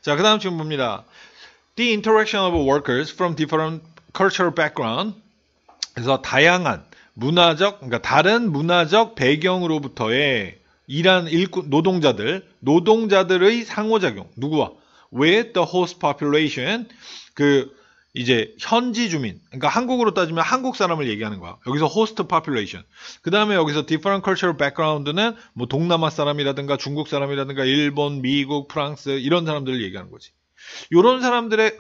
자, 그 다음 지금 봅니다. The interaction of workers from different cultural background. 그래서 다양한 문화적, 그러니까 다른 문화적 배경으로부터의 일한 노동자들의 상호작용. 누구와? With the host population. 이제 현지 주민. 그러니까 한국으로 따지면 한국 사람을 얘기하는 거야. 여기서 host population. 그 다음에 여기서 different cultural background는 뭐 동남아 사람이라든가 중국 사람이라든가 일본, 미국, 프랑스 이런 사람들을 얘기하는 거지. 이런 사람들의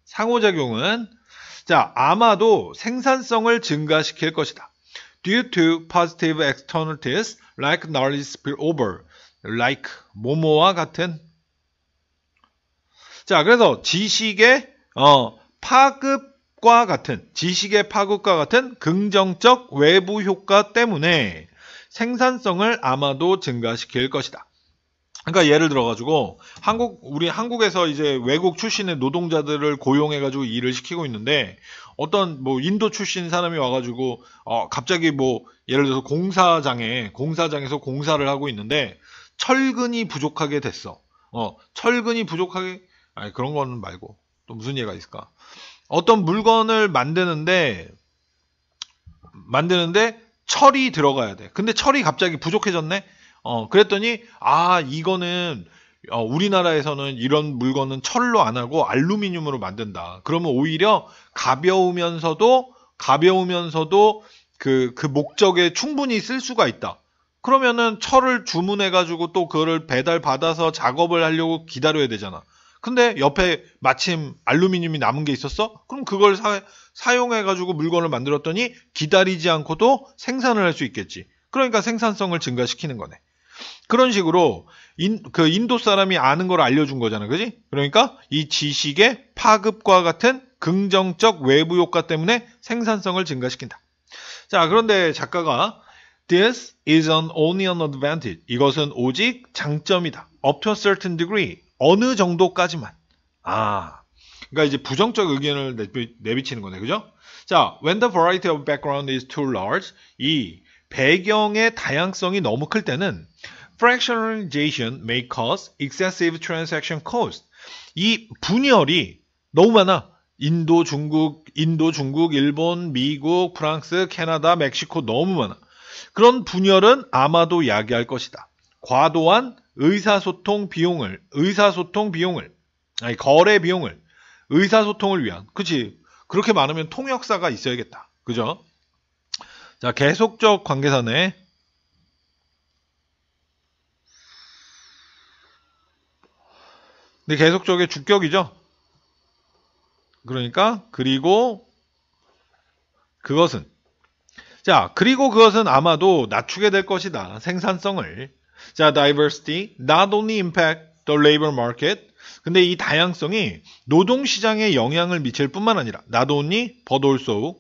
상호작용은 자, 아마도 생산성을 증가시킬 것이다. Due to positive externalities like knowledge spillover, like 뭐뭐와 같은. 자, 그래서 지식의 파급과 같은 긍정적 외부 효과 때문에 생산성을 아마도 증가시킬 것이다. 그러니까 예를 들어가지고 우리 한국에서 이제 외국 출신의 노동자들을 고용해가지고 일을 시키고 있는데 어떤 뭐 인도 출신 사람이 와가지고 갑자기 뭐 예를 들어서 공사장에서 공사를 하고 있는데 철근이 부족하게 됐어. 아니 그런 거는 말고 또 무슨 예가 있을까? 어떤 물건을 만드는데 철이 들어가야 돼. 근데 철이 갑자기 부족해졌네. 그랬더니 이거는 우리나라에서는 이런 물건은 철로 안 하고 알루미늄으로 만든다. 그러면 오히려 가벼우면서도 그 목적에 충분히 쓸 수가 있다. 그러면은 철을 주문해가지고 또 그거를 배달받아서 작업을 하려고 기다려야 되잖아. 근데 옆에 마침 알루미늄이 남은 게 있었어? 그럼 그걸 사용해가지고 물건을 만들었더니 기다리지 않고도 생산을 할 수 있겠지. 그러니까 생산성을 증가시키는 거네. 그런 식으로 인도 사람이 아는 걸 알려준 거잖아. 그지? 그러니까 이 지식의 파급과 같은 긍정적 외부 효과 때문에 생산성을 증가시킨다. 자, 그런데 작가가 This is only an advantage. 이것은 오직 장점이다. Up to a certain degree. 어느 정도까지만. 그러니까 이제 부정적 의견을 내비치는 거네. 그죠? 자, when the variety of background is too large. 이 배경의 다양성이 너무 클 때는 fractionalization may cause excessive transaction cost. 이 분열이 너무 많아. 인도, 중국, 일본, 미국, 프랑스, 캐나다, 멕시코 너무 많아. 그런 분열은 아마도 야기할 것이다. 과도한 거래 비용을 의사소통을 위한. 그치? 그렇게 많으면 통역사가 있어야겠다. 그죠? 자, 계속적 관계사네. 근데 계속적의 주격이죠. 그러니까 그리고 그것은 아마도 낮추게 될 것이다. 생산성을. 자, diversity not only impact the labor market. 근데 이 다양성이 노동시장에 영향을 미칠 뿐만 아니라 not only but also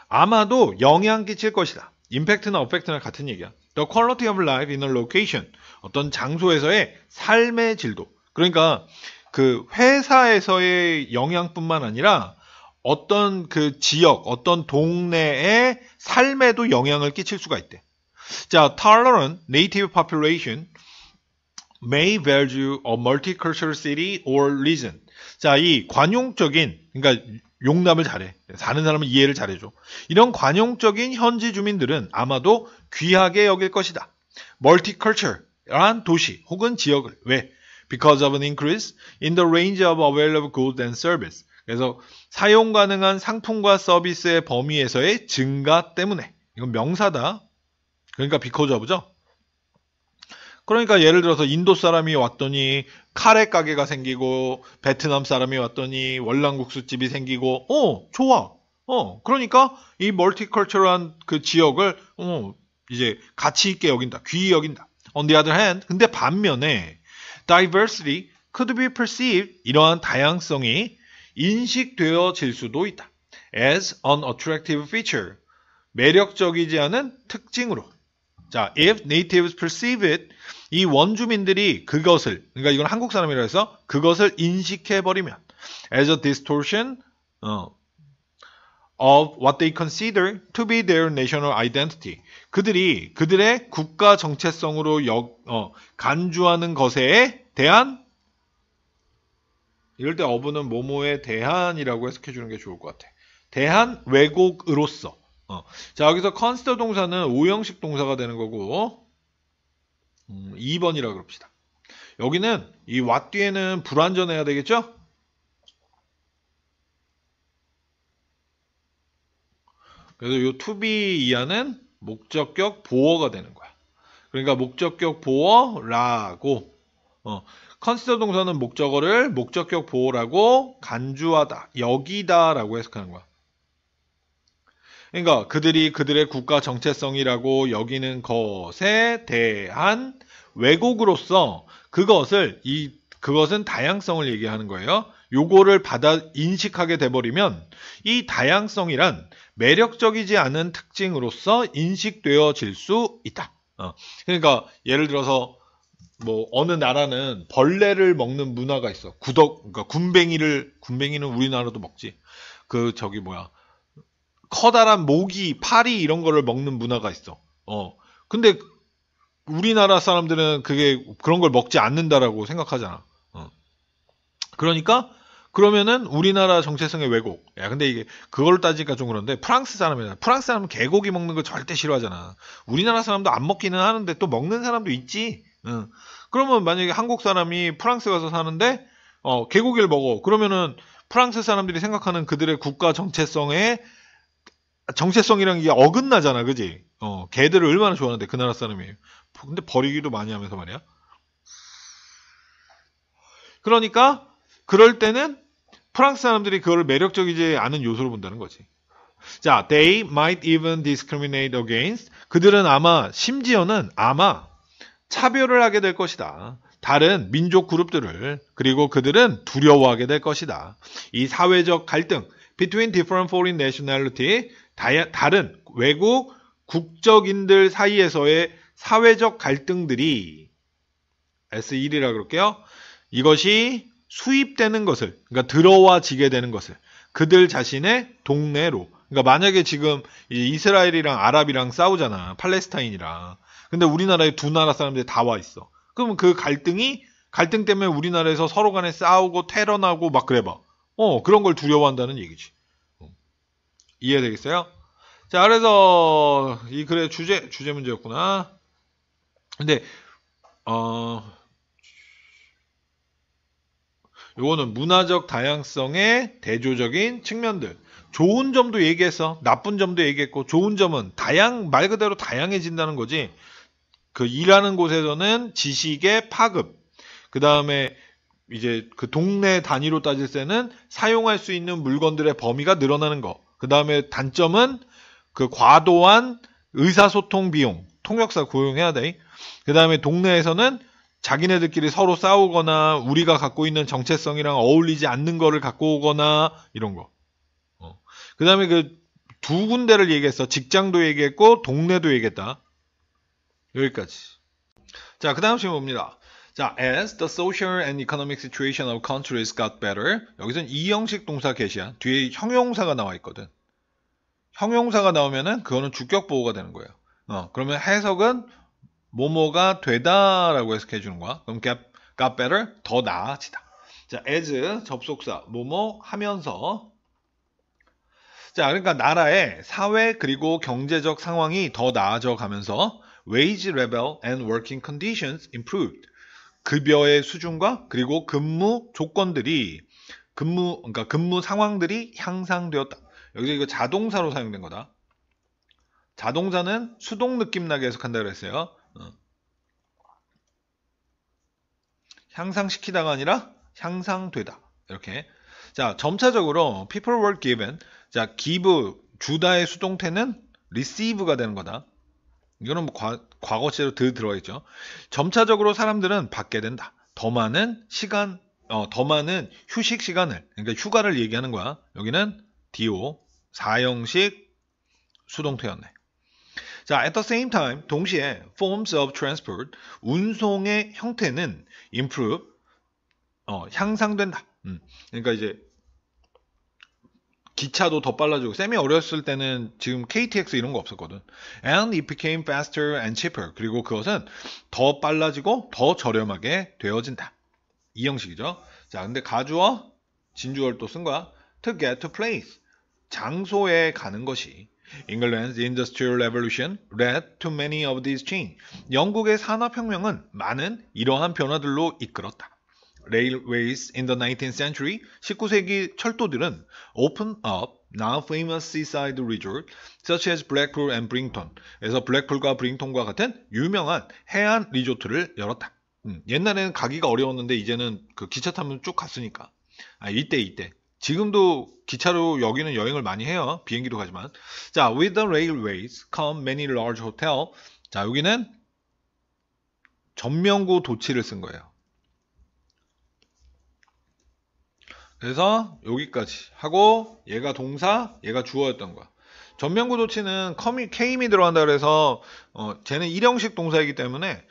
아마도 영향 끼칠 것이다. 임팩트나 어펙트나 같은 얘기야. The quality of life in a location. 어떤 장소에서의 삶의 질도. 그러니까 그 회사에서의 영향뿐만 아니라 어떤 그 지역, 어떤 동네의 삶에도 영향을 끼칠 수가 있대. 자, tolerant native population may value a multicultural city or region. 자, 이 관용적인, 그러니까 용납을 잘해. 사는 사람은 이해를 잘해줘. 이런 관용적인 현지 주민들은 아마도 귀하게 여길 것이다. multicultural한 도시 혹은 지역을. 왜? Because of an increase in the range of available goods and service. 그래서 사용 가능한 상품과 서비스의 범위에서의 증가 때문에. 이건 명사다. 그러니까 because of죠. 그러니까 예를 들어서 인도 사람이 왔더니 카레 가게가 생기고 베트남 사람이 왔더니 월남국수집이 생기고 좋아. 그러니까 이 멀티컬처럴한 그 지역을 이제 가치 있게 여긴다. 귀히 여긴다. On the other hand, 근데 반면에 diversity could be perceived 이러한 다양성이 인식되어질 수도 있다. As an attractive feature 매력적이지 않은 특징으로. 자, if natives perceive it 이 원주민들이 그것을 그러니까 이건 한국 사람이라 해서 그것을 인식해버리면 as a distortion of what they consider to be their national identity. 그들이 그들의 국가 정체성으로 간주하는 것에 대한 이럴 때 어부는 뭐뭐에 대한이라고 해석해 주는 게 좋을 것 같아. 대한 왜곡으로서. 자, 여기서 consider 동사는 5형식 동사가 되는 거고 2번이라고 그럽시다. 여기는 이 what 뒤에는 불완전해야 되겠죠? 그래서 이 to be 이하는 목적격 보어가 되는 거야. 그러니까 목적격 보어라고 consider 동사는 목적어를 목적격 보어라고 간주하다, 여기다라고 해석하는 거야. 그러니까 그들이 그들의 국가 정체성이라고 여기는 것에 대한 왜곡으로서 그것은 다양성을 얘기하는 거예요. 요거를 받아 인식하게 돼버리면 이 다양성이란 매력적이지 않은 특징으로서 인식되어질 수 있다. 그러니까 예를 들어서 뭐 어느 나라는 벌레를 먹는 문화가 있어. 그러니까 군뱅이는 우리나라도 먹지. 커다란 모기, 파리 이런 거를 먹는 문화가 있어. 근데 우리나라 사람들은 그런 걸 먹지 않는다라고 생각하잖아. 그러면은 우리나라 정체성의 왜곡. 야, 근데 이게 그걸 따지니까 좀 그런데 프랑스 사람은 개고기 먹는 거 절대 싫어하잖아. 우리나라 사람도 안 먹기는 하는데 또 먹는 사람도 있지. 그러면 만약에 한국 사람이 프랑스 가서 사는데 개고기를 먹어. 그러면은 프랑스 사람들이 생각하는 그들의 국가 정체성이랑 이게 어긋나잖아. 그지? 개들을 얼마나 좋아하는데 그 나라 사람이. 근데 버리기도 많이 하면서 말이야. 그러니까 그럴 때는 프랑스 사람들이 그걸 매력적이지 않은 요소로 본다는 거지. 자, they might even discriminate against. 그들은 심지어는 차별을 하게 될 것이다. 다른 민족 그룹들을. 그리고 그들은 두려워하게 될 것이다. 이 사회적 갈등, between different foreign nationality, 다른 외국 국적인들 사이에서의 사회적 갈등들이 S1이라 그럴게요. 이것이 수입되는 것을, 그러니까 들어와지게 되는 것을 그들 자신의 동네로. 그러니까 만약에 지금 이스라엘이랑 아랍이랑 싸우잖아. 팔레스타인이랑. 근데 우리나라에 두 나라 사람들이 다 와 있어. 그러면 그 갈등 때문에 우리나라에서 서로 간에 싸우고 테러나고 막 그래 봐. 그런 걸 두려워한다는 얘기지. 이해되겠어요? 자, 그래서 이 글의 주제 문제였구나. 근데 요거는 문화적 다양성의 대조적인 측면들. 좋은 점도 얘기했어. 나쁜 점도 얘기했고, 좋은 점은 말 그대로 다양해진다는 거지. 그 일하는 곳에서는 지식의 파급, 그 다음에 이제 그 동네 단위로 따질 때는 사용할 수 있는 물건들의 범위가 늘어나는 거. 그 다음에 단점은 그 과도한 의사소통 비용, 통역사 고용해야 돼. 그 다음에 동네에서는 자기네들끼리 서로 싸우거나 우리가 갖고 있는 정체성이랑 어울리지 않는 거를 갖고 오거나 이런 거. 그 다음에 그 두 군데를 얘기했어. 직장도 얘기했고 동네도 얘기했다. 여기까지. 자, 그 다음 질문 봅니다. 자, as the social and economic situation of countries got better. 여기서는 이형식 동사 계시야. 뒤에 형용사가 나와 있거든. 형용사가 나오면은 그거는 주격 보호가 되는 거예요. 그러면 해석은 뭐뭐가 되다라고 해석해 주는 거야. 그럼 got better, 더 나아지다. 자, as 접속사 뭐뭐 하면서. 자, 그러니까 나라의 사회 그리고 경제적 상황이 더 나아져 가면서 wage level and working conditions improved. 급여의 수준과 그리고 근무 조건들이 그러니까 근무 상황들이 향상되었다. 여기서 이거 자동사로 사용된 거다. 자동사는 수동 느낌 나게 해석한다 그랬어요. 향상시키다가 아니라 향상되다. 이렇게. 자, 점차적으로 people were given. 자, give 주다의 수동태는 receive가 되는 거다. 이거는 뭐 과거시제로 들어가 있죠. 점차적으로 사람들은 받게 된다. 더 많은 휴식 시간을, 그러니까 휴가를 얘기하는 거야. 여기는 do 4형식 수동태였네. 자, at the same time, 동시에 forms of transport, 운송의 형태는 improve, 향상된다. 그러니까 이제 기차도 더 빨라지고, 쌤이 어렸을 때는 지금 KTX 이런 거 없었거든. And it became faster and cheaper. 그리고 그것은 더 빨라지고 더 저렴하게 되어진다. 이 형식이죠. 자, 근데 가주어, 진주어를 또 쓴 거야. To get to place. 장소에 가는 것이. England's Industrial Revolution led to many of these changes. 영국의 산업혁명은 많은 이러한 변화들로 이끌었다. Railways in the 19th century, 19세기 철도들은 opened up now famous seaside resorts such as Blackpool and Brington. 그래서 블랙풀과 브링턴과 같은 유명한 해안 리조트를 열었다. 옛날에는 가기가 어려웠는데 이제는 그 기차 타면 쭉 갔으니까. 이때. 지금도 기차로 여기는 여행을 많이 해요. 비행기도 가지만. 자, with the railways come many large hotels. 자, 여기는 전명구 도치를 쓴 거예요. 그래서 여기까지 하고 얘가 동사, 얘가 주어였던 거야. 전명구 도치는 came이 들어간다 그래서 쟤는 일형식 동사이기 때문에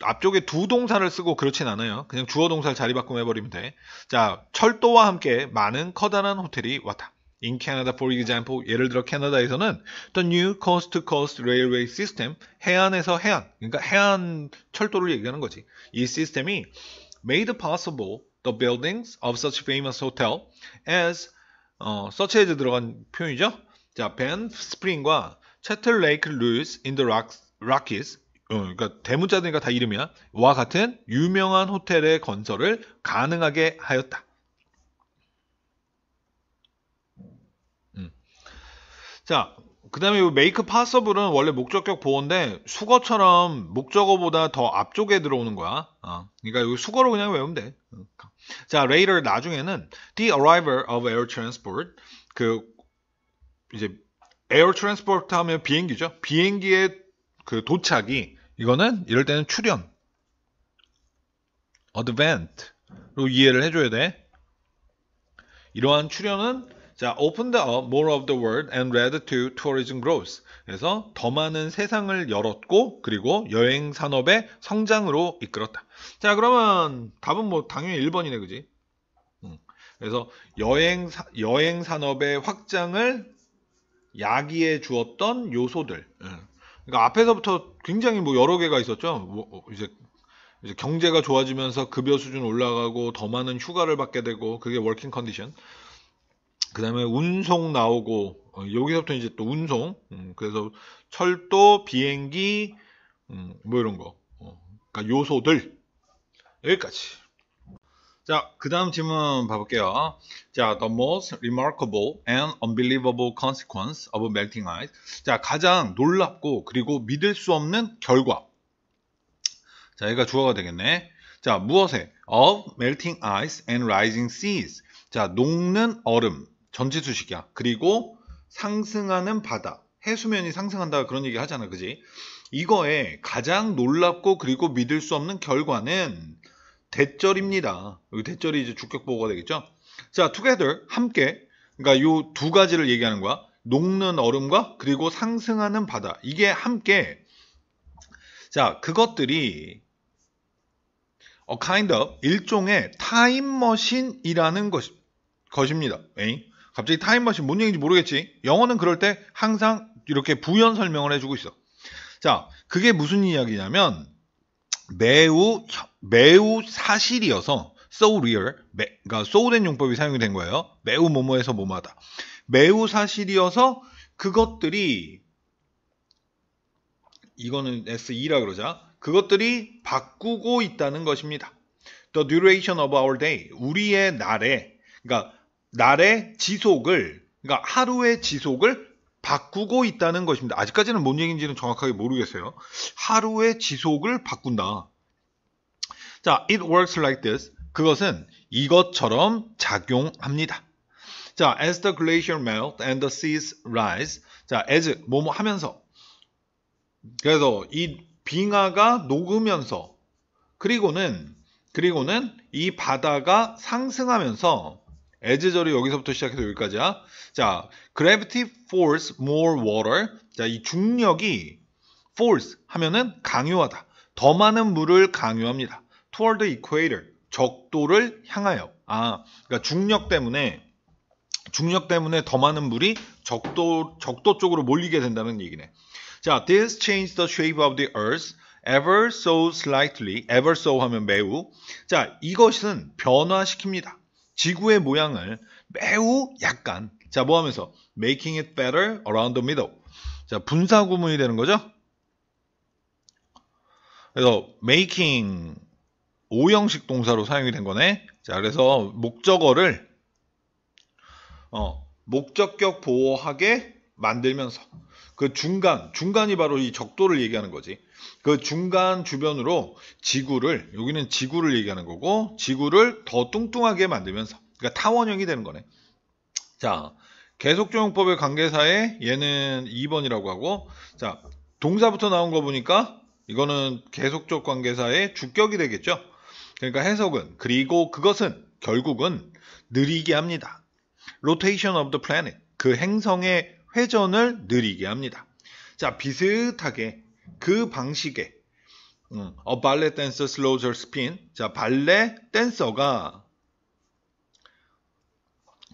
앞쪽에 두 동사를 쓰고 그렇진 않아요. 그냥 주어 동사를 자리 바꾸면 해버리면 돼. 자, 철도와 함께 많은 커다란 호텔이 왔다. In Canada, for example, 예를 들어 캐나다에서는 the new coast-to-coast railway system, 해안에서 해안, 그러니까 해안 철도를 얘기하는 거지. 이 시스템이 made possible the buildings of such famous hotel as, such as 들어간 표현이죠. 자, Banff Spring과 Chater Lake Louise in the Rockies, 그러니까 대문자들이니까 다 이름이야. 와 같은 유명한 호텔의 건설을 가능하게 하였다. 자, 그 다음에 make possible은 원래 목적격 보어인데 수거처럼 목적어보다 더 앞쪽에 들어오는 거야. 그러니까 여기 수거로 그냥 외우면 돼. 자, later 나중에는 the arrival of air transport, 이제 air transport 하면 비행기죠. 비행기의 그 도착이, 이거는 이럴 때는 출현, advent로 이해를 해줘야 돼. 이러한 출현은 자, opened up more of the world and led to tourism growth. 그래서 더 많은 세상을 열었고 그리고 여행 산업의 성장으로 이끌었다. 자, 그러면 답은 뭐 당연히 1번이네, 그지? 그래서 여행 산업의 확장을 야기해 주었던 요소들. 그러니까 앞에서부터 굉장히 뭐 여러 개가 있었죠. 이제 경제가 좋아지면서 급여 수준 올라가고 더 많은 휴가를 받게 되고 그게 워킹 컨디션. 그 다음에 운송 나오고 여기서부터 이제 또 운송. 그래서 철도, 비행기, 뭐 이런 거. 그러니까 요소들 여기까지. 자, 그 다음 질문 봐볼게요. 자, the most remarkable and unbelievable consequence of melting ice. 자, 가장 놀랍고 그리고 믿을 수 없는 결과. 자, 얘가 주어가 되겠네. 자, 무엇에? of melting ice and rising seas. 자, 녹는 얼음. 전치수식이야. 그리고 상승하는 바다. 해수면이 상승한다 그런 얘기 하잖아. 그지? 이거에 가장 놀랍고 그리고 믿을 수 없는 결과는 대절입니다. 여기 대절이 이제 주격보호가 되겠죠? 자, together, 함께. 그러니까 요 두 가지를 얘기하는 거야. 녹는 얼음과 그리고 상승하는 바다. 이게 함께. 자, 그것들이 a kind of 일종의 타임머신이라는 것입니다. 에이? 갑자기 타임머신 뭔 얘기인지 모르겠지? 영어는 그럴 때 항상 이렇게 부연 설명을 해주고 있어. 자, 그게 무슨 이야기냐면 매우 사실이어서 so real, 그러니까 so된 용법이 사용이 된 거예요. 매우 뭐뭐해서 뭐뭐하다. 매우 사실이어서 그것들이, 이거는 S2라 그러자. 그것들이 바꾸고 있다는 것입니다. The duration of our day, 우리의 날에, 그러니까 날의 지속을, 그러니까 하루의 지속을 바꾸고 있다는 것입니다. 아직까지는 뭔 얘기인지는 정확하게 모르겠어요. 하루의 지속을 바꾼다. 자, it works like this. 그것은 이것처럼 작용합니다. 자, as the glacier melt and the seas rise. 자, as 뭐뭐 하면서. 그래서 이 빙하가 녹으면서 그리고는 이 바다가 상승하면서 as절이 여기서부터 시작해서 여기까지야. 자, gravity force more water. 자, 이 중력이 force 하면은 강요하다. 더 많은 물을 강요합니다. toward the equator. 적도를 향하여. 그러니까 중력 때문에 중력 때문에 더 많은 물이 적도 쪽으로 몰리게 된다는 얘기네. 자, this changed the shape of the earth ever so slightly. ever so 하면 매우. 자, 이것은 변화시킵니다. 지구의 모양을 매우 약간. 자, 뭐 하면서? making it better around the middle. 자, 분사 구문이 되는 거죠? 그래서 making 오형식 동사로 사용이 된 거네. 자, 그래서 목적어를 목적격 보호하게 만들면서 그 중간이 바로 이 적도를 얘기하는 거지. 그 중간 주변으로 지구를, 여기는 지구를 얘기하는 거고, 지구를 더 뚱뚱하게 만들면서, 그러니까 타원형이 되는 거네. 자, 계속조용법의 관계사에 얘는 2번이라고 하고, 자, 동사부터 나온 거 보니까 이거는 계속적 관계사의 주격이 되겠죠. 그러니까 해석은, 그리고 그것은 결국은 느리게 합니다. rotation of the planet, 그 행성의 회전을 느리게 합니다. 자, 비슷하게 그 방식의 a ballet dancer slows her spin. 자, 발레 댄서가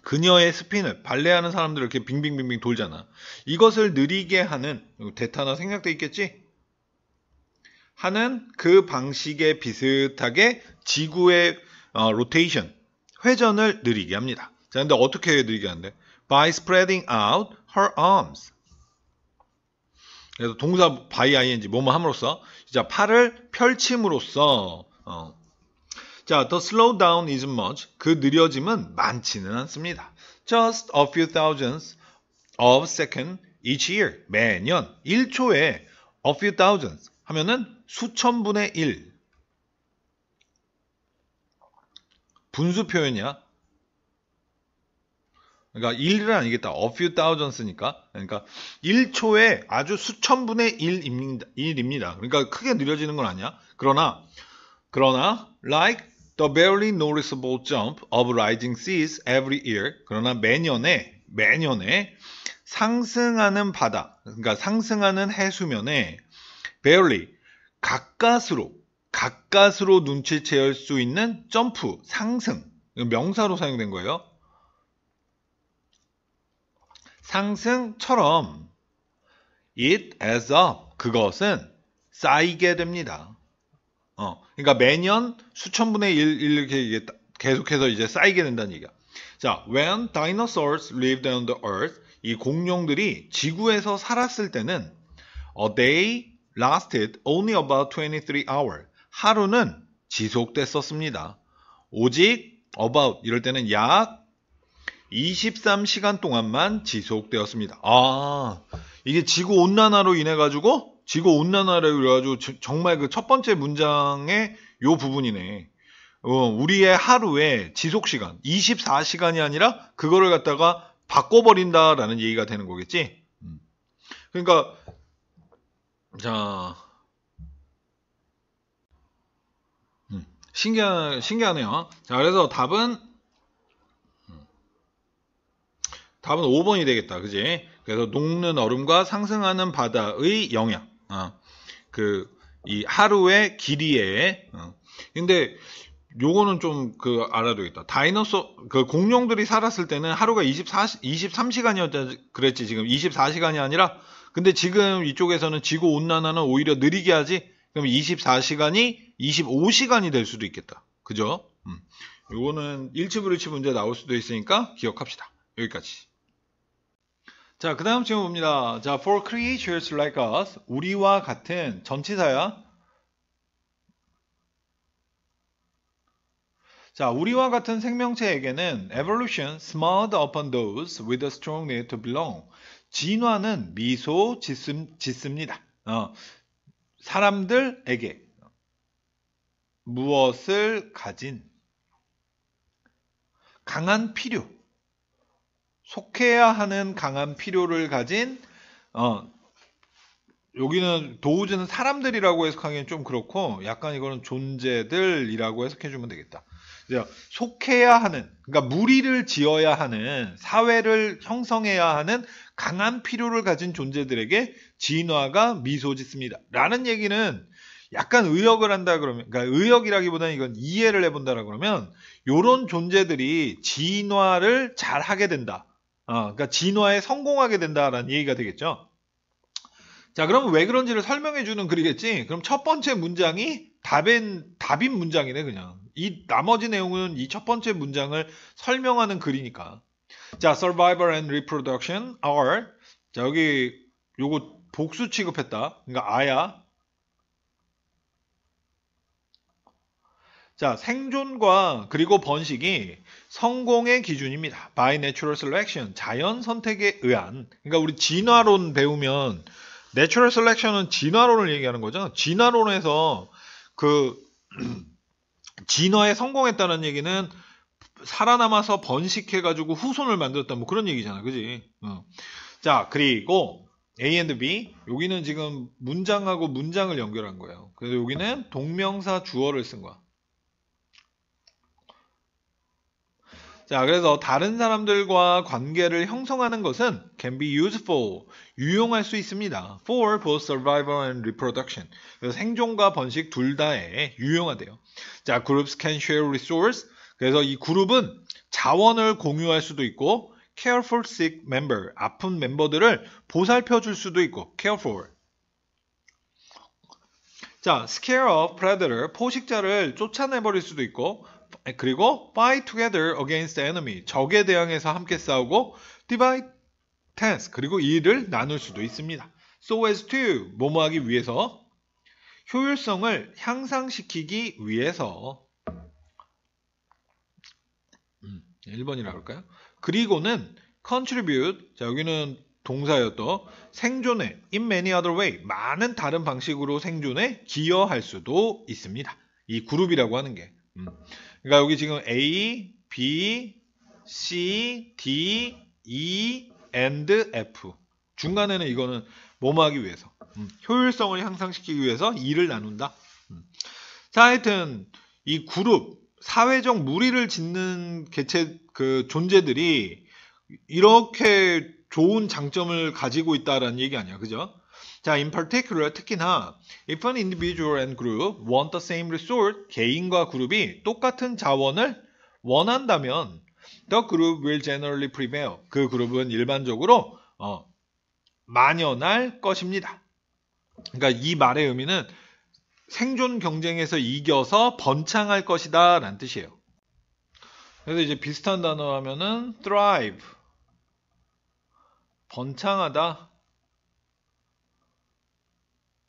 그녀의 스핀을, 발레하는 사람들 이렇게 빙빙빙빙 돌잖아. 이것을 느리게 하는, 대타나 생략돼 있겠지? 하는 그 방식에 비슷하게 지구의 로테이션, 회전을 느리게 합니다. 자, 근데 어떻게 느리게 하는데? By spreading out her arms. 그래서 동사 by ing, 뭐뭐 함으로써. 자, 팔을 펼침으로써. 자, the slowdown isn't much. 그 느려짐은 많지는 않습니다. Just a few thousands of seconds each year. 매년 1초에 a few thousands 하면은 수천 분의 1. 분수 표현이야. 그러니까 1은 아니겠다. a few thousands니까. 그러니까 1초에 아주 수천 분의 1입니다. 그러니까 크게 느려지는 건 아니야. 그러나 like the barely noticeable jump of rising seas every year. 그러나 매년에 상승하는 바다, 그러니까 상승하는 해수면에 barely 가까스로 눈치채을 수 있는 점프, 상승, 명사로 사용된 거예요. 상승처럼 it adds up, 그것은 쌓이게 됩니다. 그러니까 매년 수천 분의 1 이렇게 계속해서 이제 쌓이게 된다는 얘기야. 자, when dinosaurs lived on the earth, 이 공룡들이 지구에서 살았을 때는 a day lasted only about 23 hours. 하루는 지속됐었습니다. 오직 about 이럴 때는 약 23시간 동안만 지속되었습니다. 아, 이게 지구온난화로 인해가지고 정말 그 첫 번째 문장의 요 부분이네. 우리의 하루의 지속시간 24시간이 아니라 그거를 갖다가 바꿔버린다라는 얘기가 되는 거겠지. 그러니까 자, 신기하네요. 자, 그래서 답은 5번이 되겠다. 그지? 그래서 녹는 얼음과 상승하는 바다의 영향. 이 하루의 길이에. 근데 요거는 좀 알아두겠다. 그 공룡들이 살았을 때는 하루가 23시간이었다 그랬지. 지금 24시간이 아니라. 근데 지금 이쪽에서는 지구 온난화는 오히려 느리게 하지. 그럼 24시간이 25시간이 될 수도 있겠다. 그죠? 요거는 일치불일치 문제 나올 수도 있으니까 기억합시다. 여기까지. 자, 그 다음 질문 봅니다. 자, for creatures like us, 우리와 같은 전치사야. 자, 우리와 같은 생명체에게는 evolution smiled upon those with a strong need to belong. 진화는 미소 짓습니다. 사람들에게 무엇을 가진 강한 필요, 속해야 하는 강한 필요를 가진 여기는 도우즈는 사람들이라고 해석하기엔 좀 그렇고 약간 이거는 존재들이라고 해석해주면 되겠다. 속해야 하는, 그러니까 무리를 지어야 하는, 사회를 형성해야 하는 강한 필요를 가진 존재들에게 진화가 미소 짓습니다. 라는 얘기는 약간 의역을 한다 그러면, 그러니까 의역이라기보다는 이건 이해를 해본다라 그러면 요런 존재들이 진화를 잘 하게 된다. 그러니까 진화에 성공하게 된다라는 얘기가 되겠죠. 자, 그럼 왜 그런지를 설명해 주는 글이겠지? 그럼 첫 번째 문장이 답인 문장이네, 그냥. 이 나머지 내용은 이 첫 번째 문장을 설명하는 글이니까. 자, survival and reproduction are. 자, 여기 요거 복수 취급했다. 그러니까 아야. 자, 생존과 그리고 번식이 성공의 기준입니다. By natural selection. 자연 선택에 의한. 그러니까 우리 진화론 배우면 내추럴 셀렉션은 진화론을 얘기하는 거죠. 진화론에서 그 진화에 성공했다는 얘기는 살아남아서 번식해가지고 후손을 만들었다 뭐 그런 얘기잖아, 그지? 자, 그리고 A and B 여기는 지금 문장하고 문장을 연결한 거예요. 그래서 여기는 동명사 주어를 쓴 거야. 자, 그래서 다른 사람들과 관계를 형성하는 것은 can be useful, 유용할 수 있습니다. for both survival and reproduction. 그래서 생존과 번식 둘 다에 유용하대요. 자, groups can share resource. 그래서 이 그룹은 자원을 공유할 수도 있고 care for sick member, 아픈 멤버들을 보살펴 줄 수도 있고 care for. 자, scare off predator, 포식자를 쫓아내버릴 수도 있고 그리고 fight together against the enemy, 적에 대항해서 함께 싸우고 divide task, 그리고 일을 나눌 수도 있습니다. so as to, 뭐뭐하기 위해서, 효율성을 향상시키기 위해서 1번이라고 할까요? 그리고는 contribute, 자 여기는 동사예요. 또 생존에 in many other way, 많은 다른 방식으로 생존에 기여할 수도 있습니다. 이 그룹이라고 하는 게 그러니까 여기 지금 A, B, C, D, E, and F. 중간에는 이거는 뭐뭐 하기 위해서. 효율성을 향상시키기 위해서 일을 나눈다. 자, 하여튼 이 그룹, 사회적 무리를 짓는 개체, 그 존재들이 이렇게 좋은 장점을 가지고 있다라는 얘기 아니야. 그죠? 자, in particular, 특히나 if an individual and group want the same resource, 개인과 그룹이 똑같은 자원을 원한다면 the group will generally prevail. 그 그룹은 일반적으로 만연할 것입니다. 그러니까 이 말의 의미는 생존 경쟁에서 이겨서 번창할 것이다 라는 뜻이에요. 그래서 이제 비슷한 단어 하면은 thrive, 번창하다,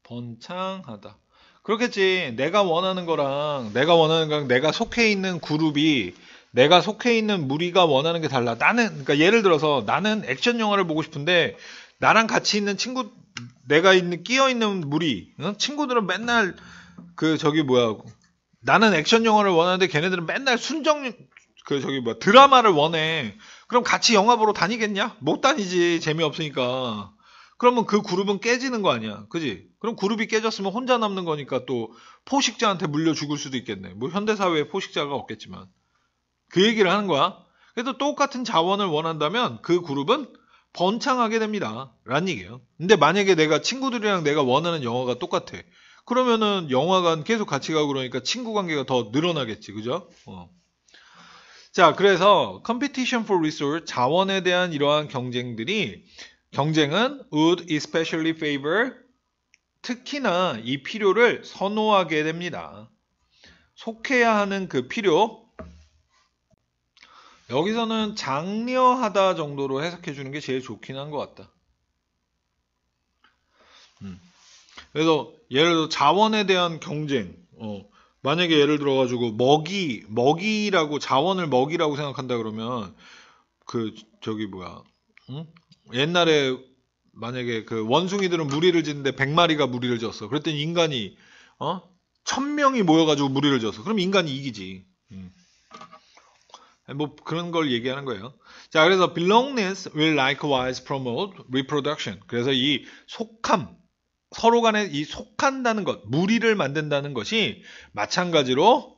번창하다. 그렇겠지. 내가 원하는 거랑 내가 속해 있는 그룹이, 내가 속해 있는 무리가 원하는 게 달라. 나는, 그러니까 예를 들어서 나는 액션 영화를 보고 싶은데 나랑 같이 있는 친구, 내가 끼어 있는 무리, 친구들은 맨날 나는 액션 영화를 원하는데 걔네들은 맨날 드라마를 원해. 그럼 같이 영화 보러 다니겠냐? 못 다니지. 재미없으니까. 그러면 그 그룹은 깨지는 거 아니야. 그지? 그럼 그룹이 깨졌으면 혼자 남는 거니까 또 포식자한테 물려 죽을 수도 있겠네. 뭐 현대사회에 포식자가 없겠지만. 그 얘기를 하는 거야. 그래서 똑같은 자원을 원한다면 그 그룹은 번창하게 됩니다. 라는 얘기예요. 근데 만약에 내가 친구들이랑 내가 원하는 영화가 똑같아. 그러면은 영화관 계속 같이 가고 그러니까 친구 관계가 더 늘어나겠지. 그죠? 자, 그래서 competition for resource, 자원에 대한 이러한 경쟁은 would especially favor, 특히나 이 필요를 선호하게 됩니다. 속해야 하는 그 필요, 여기서는 장려하다 정도로 해석해 주는 게 제일 좋긴 한 것 같다. 그래서 예를 들어 자원에 대한 경쟁, 만약에 예를 들어가지고 먹이라고, 자원을 먹이라고 생각한다 그러면 옛날에 만약에 그 원숭이들은 무리를 짓는데 100마리가 무리를 지었어. 그랬더니 인간이 1000명이 모여가지고 무리를 지었어. 그럼 인간이 이기지. 뭐 그런 걸 얘기하는 거예요. 자, 그래서 belongingness will likewise promote reproduction. 그래서 이 속함, 서로 간에 이 속한다는 것, 무리를 만든다는 것이 마찬가지로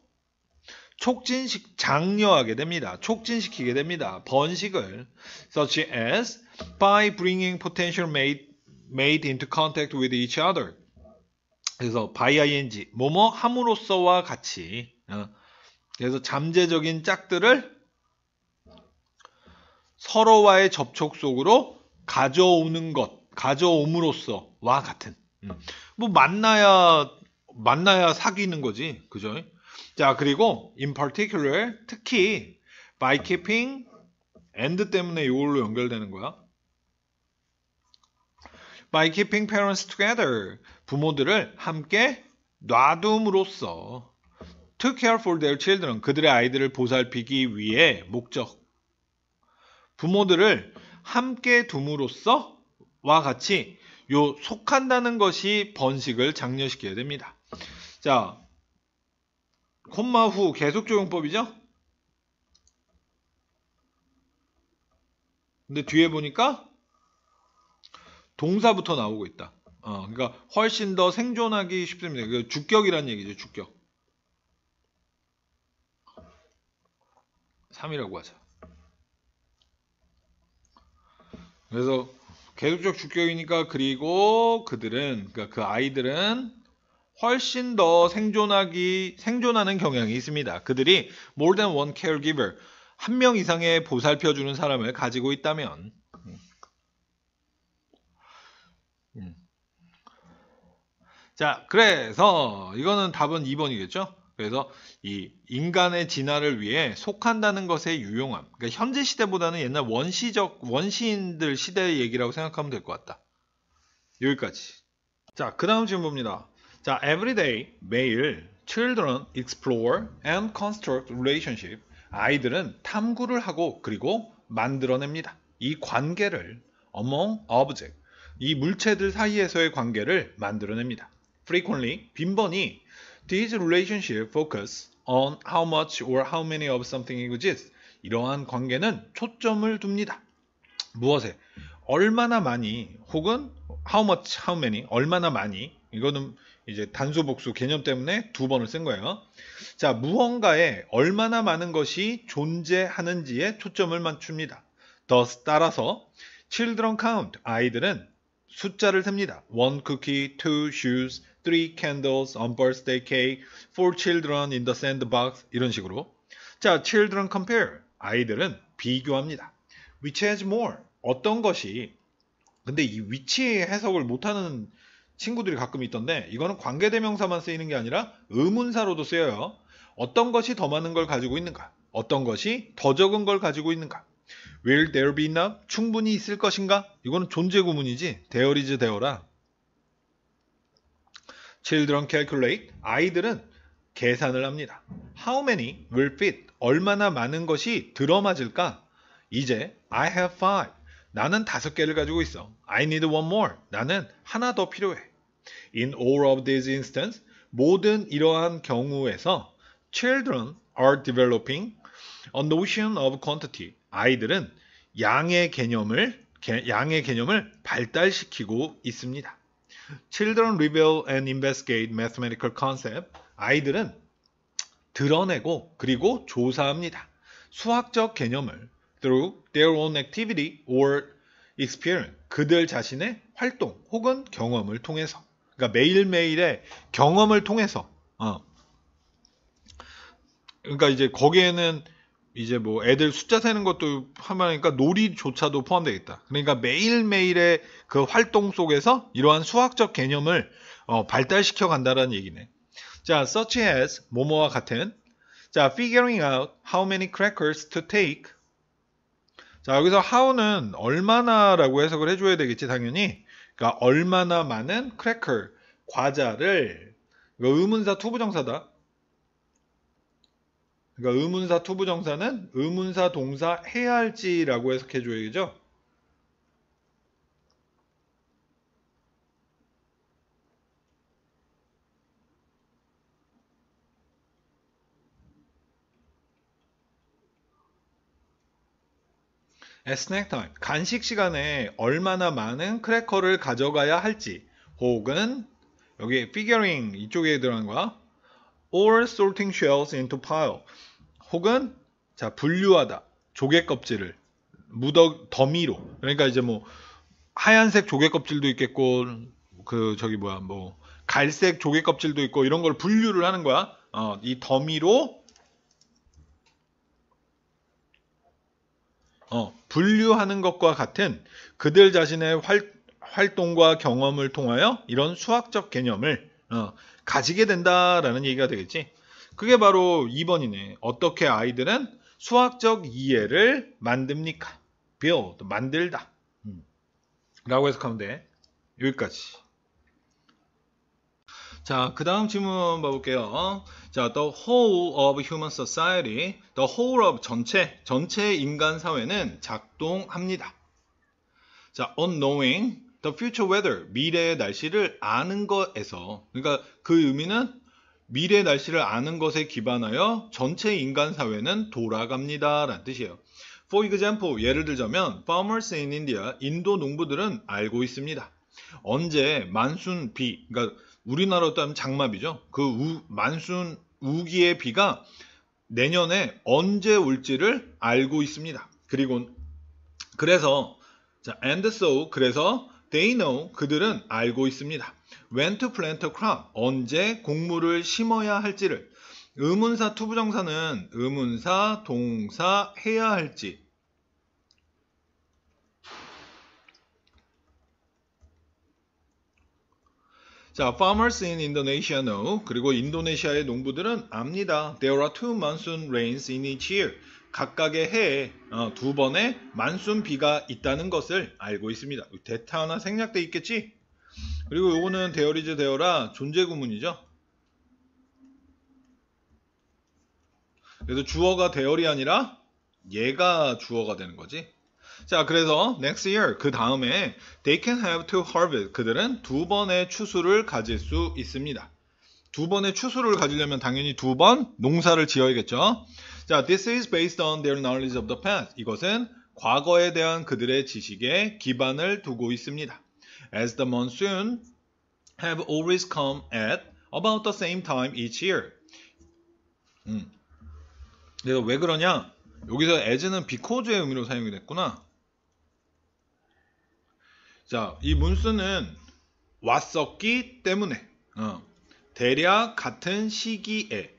장려하게 됩니다. 촉진시키게 됩니다. 번식을. Such as by bringing potential mate into contact with each other. 그래서 by ing 뭐뭐 함으로써와 같이 그래서 잠재적인 짝들을 서로와의 접촉 속으로 가져옴으로써와 같은. 뭐 만나야 사귀는 거지, 그죠? 자, 그리고 in particular 특히 by keeping and 때문에 이걸로 연결되는 거야. by keeping parents together 부모들을 함께 놔둠으로써 to care for their children 그들의 아이들을 보살피기 위해 목적 부모들을 함께 둠으로써 와 같이 요 속한다는 것이 번식을 장려시켜야 됩니다. 자, 콤마 후 계속조용법이죠? 근데 뒤에 보니까 동사부터 나오고 있다. 그러니까 훨씬 더 생존하기 쉽습니다. 그 주격이란 얘기죠, 주격. 3이라고 하자. 그래서 계속적 주격이니까 그리고 그들은 그러니까 그 아이들은 훨씬 더 생존하는 경향이 있습니다. 그들이 more than one caregiver 한 명 이상의 보살펴주는 사람을 가지고 있다면 자, 그래서 이거는 답은 2번이겠죠? 그래서 이 인간의 진화를 위해 속한다는 것의 유용함. 그러니까 현재 시대보다는 옛날 원시인들 시대의 얘기라고 생각하면 될 것 같다. 여기까지. 자, 그 다음 질문 봅니다. 자, everyday, 매일, children explore and construct relationship. 아이들은 탐구를 하고 그리고 만들어냅니다. 이 관계를 among object, 이 물체들 사이에서의 관계를 만들어냅니다. frequently, 빈번히 these relationships focus on how much or how many of something exists. 이러한 관계는 초점을 둡니다. 무엇에? 얼마나 많이 혹은 how much, how many, 얼마나 많이 이거는 이제 단수 복수 개념 때문에 두 번을 쓴 거예요. 자, 무언가에 얼마나 많은 것이 존재하는지에 초점을 맞춥니다. thus 따라서 children count 아이들은 숫자를 셉니다. 1 cookie, 2 shoes, 3 candles on birthday cake, 4 children in the sandbox 이런 식으로. 자, children compare 아이들은 비교합니다. which has more 어떤 것이 근데 이 위치 해석을 못하는 친구들이 가끔 있던데 이거는 관계대명사만 쓰이는 게 아니라 의문사로도 쓰여요. 어떤 것이 더 많은 걸 가지고 있는가? 어떤 것이 더 적은 걸 가지고 있는가? Will there be enough? 충분히 있을 것인가? 이거는 존재 구문이지. There is there라. Children calculate. 아이들은 계산을 합니다. How many will fit? 얼마나 많은 것이 들어맞을까? 이제 I have 5. 나는 5개를 가지고 있어. I need one more. 나는 하나 더 필요해. In all of these instances, 모든 이러한 경우에서 children are developing a notion of quantity. 아이들은 양의 개념을 발달시키고 있습니다. Children reveal and investigate mathematical concepts. 아이들은 드러내고 그리고 조사합니다. 수학적 개념을 through their own activity or experience. 그들 자신의 활동 혹은 경험을 통해서. 그러니까 매일매일의 경험을 통해서. 그러니까 이제 거기에는 이제 뭐 애들 숫자 세는 것도 하니까 놀이조차도 포함되겠다. 그러니까 매일매일의 그 활동 속에서 이러한 수학적 개념을 발달시켜 간다라는 얘기네. 자, such as 뭐뭐와 같은. 자, figuring out how many crackers to take. 자, 여기서 how는 얼마나라고 해석을 해줘야 되겠지, 당연히. 그러니까 얼마나 많은 cracker, 과자를, 이거 의문사 투부정사다. 그러니까 의문사 투부정사는 의문사 동사 해야 할지라고 해석해줘야죠. At snack time, 간식 시간에 얼마나 많은 크래커를 가져가야 할지, 혹은 여기 figuring 이쪽에 들어간 거야. Or sorting shells into pile. 혹은 자 분류하다. 조개 껍질을 더미로. 그러니까 이제 뭐 하얀색 조개 껍질도 있겠고 그 저기 뭐야 뭐 갈색 조개 껍질도 있고 이런 걸 분류를 하는 거야. 이 더미로 분류하는 것과 같은 그들 자신의 활동과 경험을 통하여 이런 수학적 개념을 가지게 된다라는 얘기가 되겠지. 그게 바로 2번이네. 어떻게 아이들은 수학적 이해를 만듭니까? build, 만들다. 라고 해석하면 돼. 여기까지. 자, 그 다음 질문 봐볼게요. 자, the whole of human society, the whole of 전체 인간 사회는 작동합니다. 자, on knowing the future weather, 미래의 날씨를 아는 것에서, 그러니까 그 의미는 미래의 날씨를 아는 것에 기반하여 전체 인간 사회는 돌아갑니다. 라는 뜻이에요. For example, 예를 들자면, farmers in India, 인도 농부들은 알고 있습니다. 언제 만순 비, 그러니까 우리나라로 따면 장마비죠. 그 만순 우기의 비가 내년에 언제 올지를 알고 있습니다. 그래서 자, and so 그래서 they know 그들은 알고 있습니다. When to plant a crop 언제 곡물을 심어야 할지를 의문사 투부정사는 의문사 동사 해야 할지 자, farmers in Indonesia know. 그리고 인도네시아의 농부들은 압니다. There are 2 monsoon rains in each year. 각각의 해에 2번의 만순 비가 있다는 것을 알고 있습니다. 대타 하나 생략돼 있겠지? 그리고 요거는 데어리즈 데어라 존재 구문이죠. 그래서 주어가 데어리 아니라 얘가 주어가 되는 거지. 자, 그래서 next year 그 다음에 they can have to harvest 그들은 2번의 추수를 가질 수 있습니다. 2번의 추수를 가지려면 당연히 2번 농사를 지어야겠죠. 자, this is based on their knowledge of the past. 이것은 과거에 대한 그들의 지식에 기반을 두고 있습니다. As the monsoon have always come at about the same time each year. 그래서 왜 그러냐? 여기서 as는 because의 의미로 사용이 됐구나. 자, 이 문수는 왔었기 때문에 대략 같은 시기에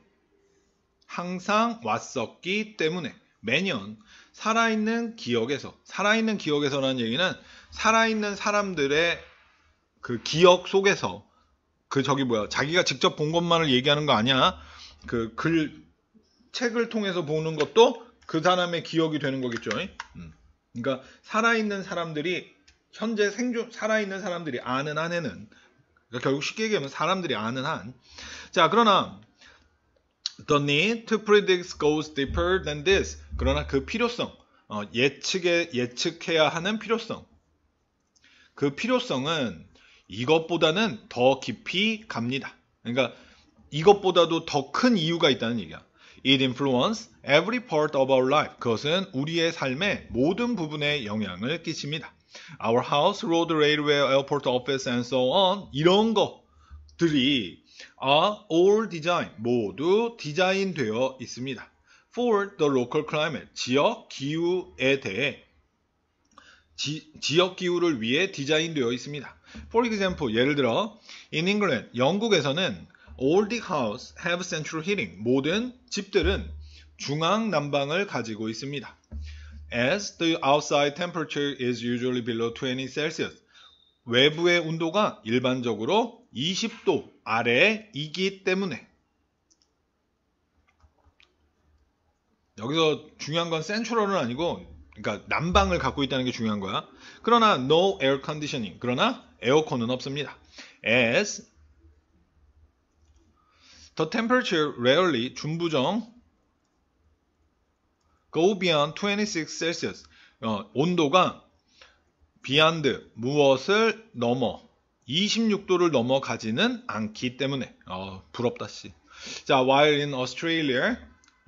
항상 왔었기 때문에 매년 살아있는 기억에서라는 얘기는 살아있는 사람들의 그 기억 속에서 자기가 직접 본 것만을 얘기하는 거 아니야. 책을 통해서 보는 것도 그 사람의 기억이 되는 거겠죠. 그러니까 살아있는 사람들이 현재 살아있는 사람들이 아는 한에는 그러니까 결국 쉽게 얘기하면 사람들이 아는 한. 자, 그러나 the need to predict goes deeper than this. 그러나 그 필요성, 예측해야 하는 필요성. 그 필요성은 이것보다는 더 깊이 갑니다. 그러니까 이것보다도 더 큰 이유가 있다는 얘기야. It influences every part of our life. 그것은 우리의 삶의 모든 부분에 영향을 끼칩니다. Our house, road, railway, airport, office, and so on. 이런 것들이 are all design. 모두 디자인되어 있습니다. For the local climate. 지역 기후에 대해 지역 기후를 위해 디자인되어 있습니다. For example, 예를 들어 in England, 영국에서는 all the houses have central heating. 모든 집들은 중앙 난방을 가지고 있습니다. As the outside temperature is usually below 20 Celsius. 외부의 온도가 일반적으로 20도 아래이기 때문에. 여기서 중요한 건 센트럴은 아니고, 그러니까 난방을 갖고 있다는 게 중요한 거야. 그러나 no air conditioning. 그러나 에어컨은 없습니다. As the temperature rarely 준부정 go beyond 26 Celsius. 온도가 beyond 무엇을 넘어 26도를 넘어가지는 않기 때문에. 부럽다 씨. 자, while in Australia,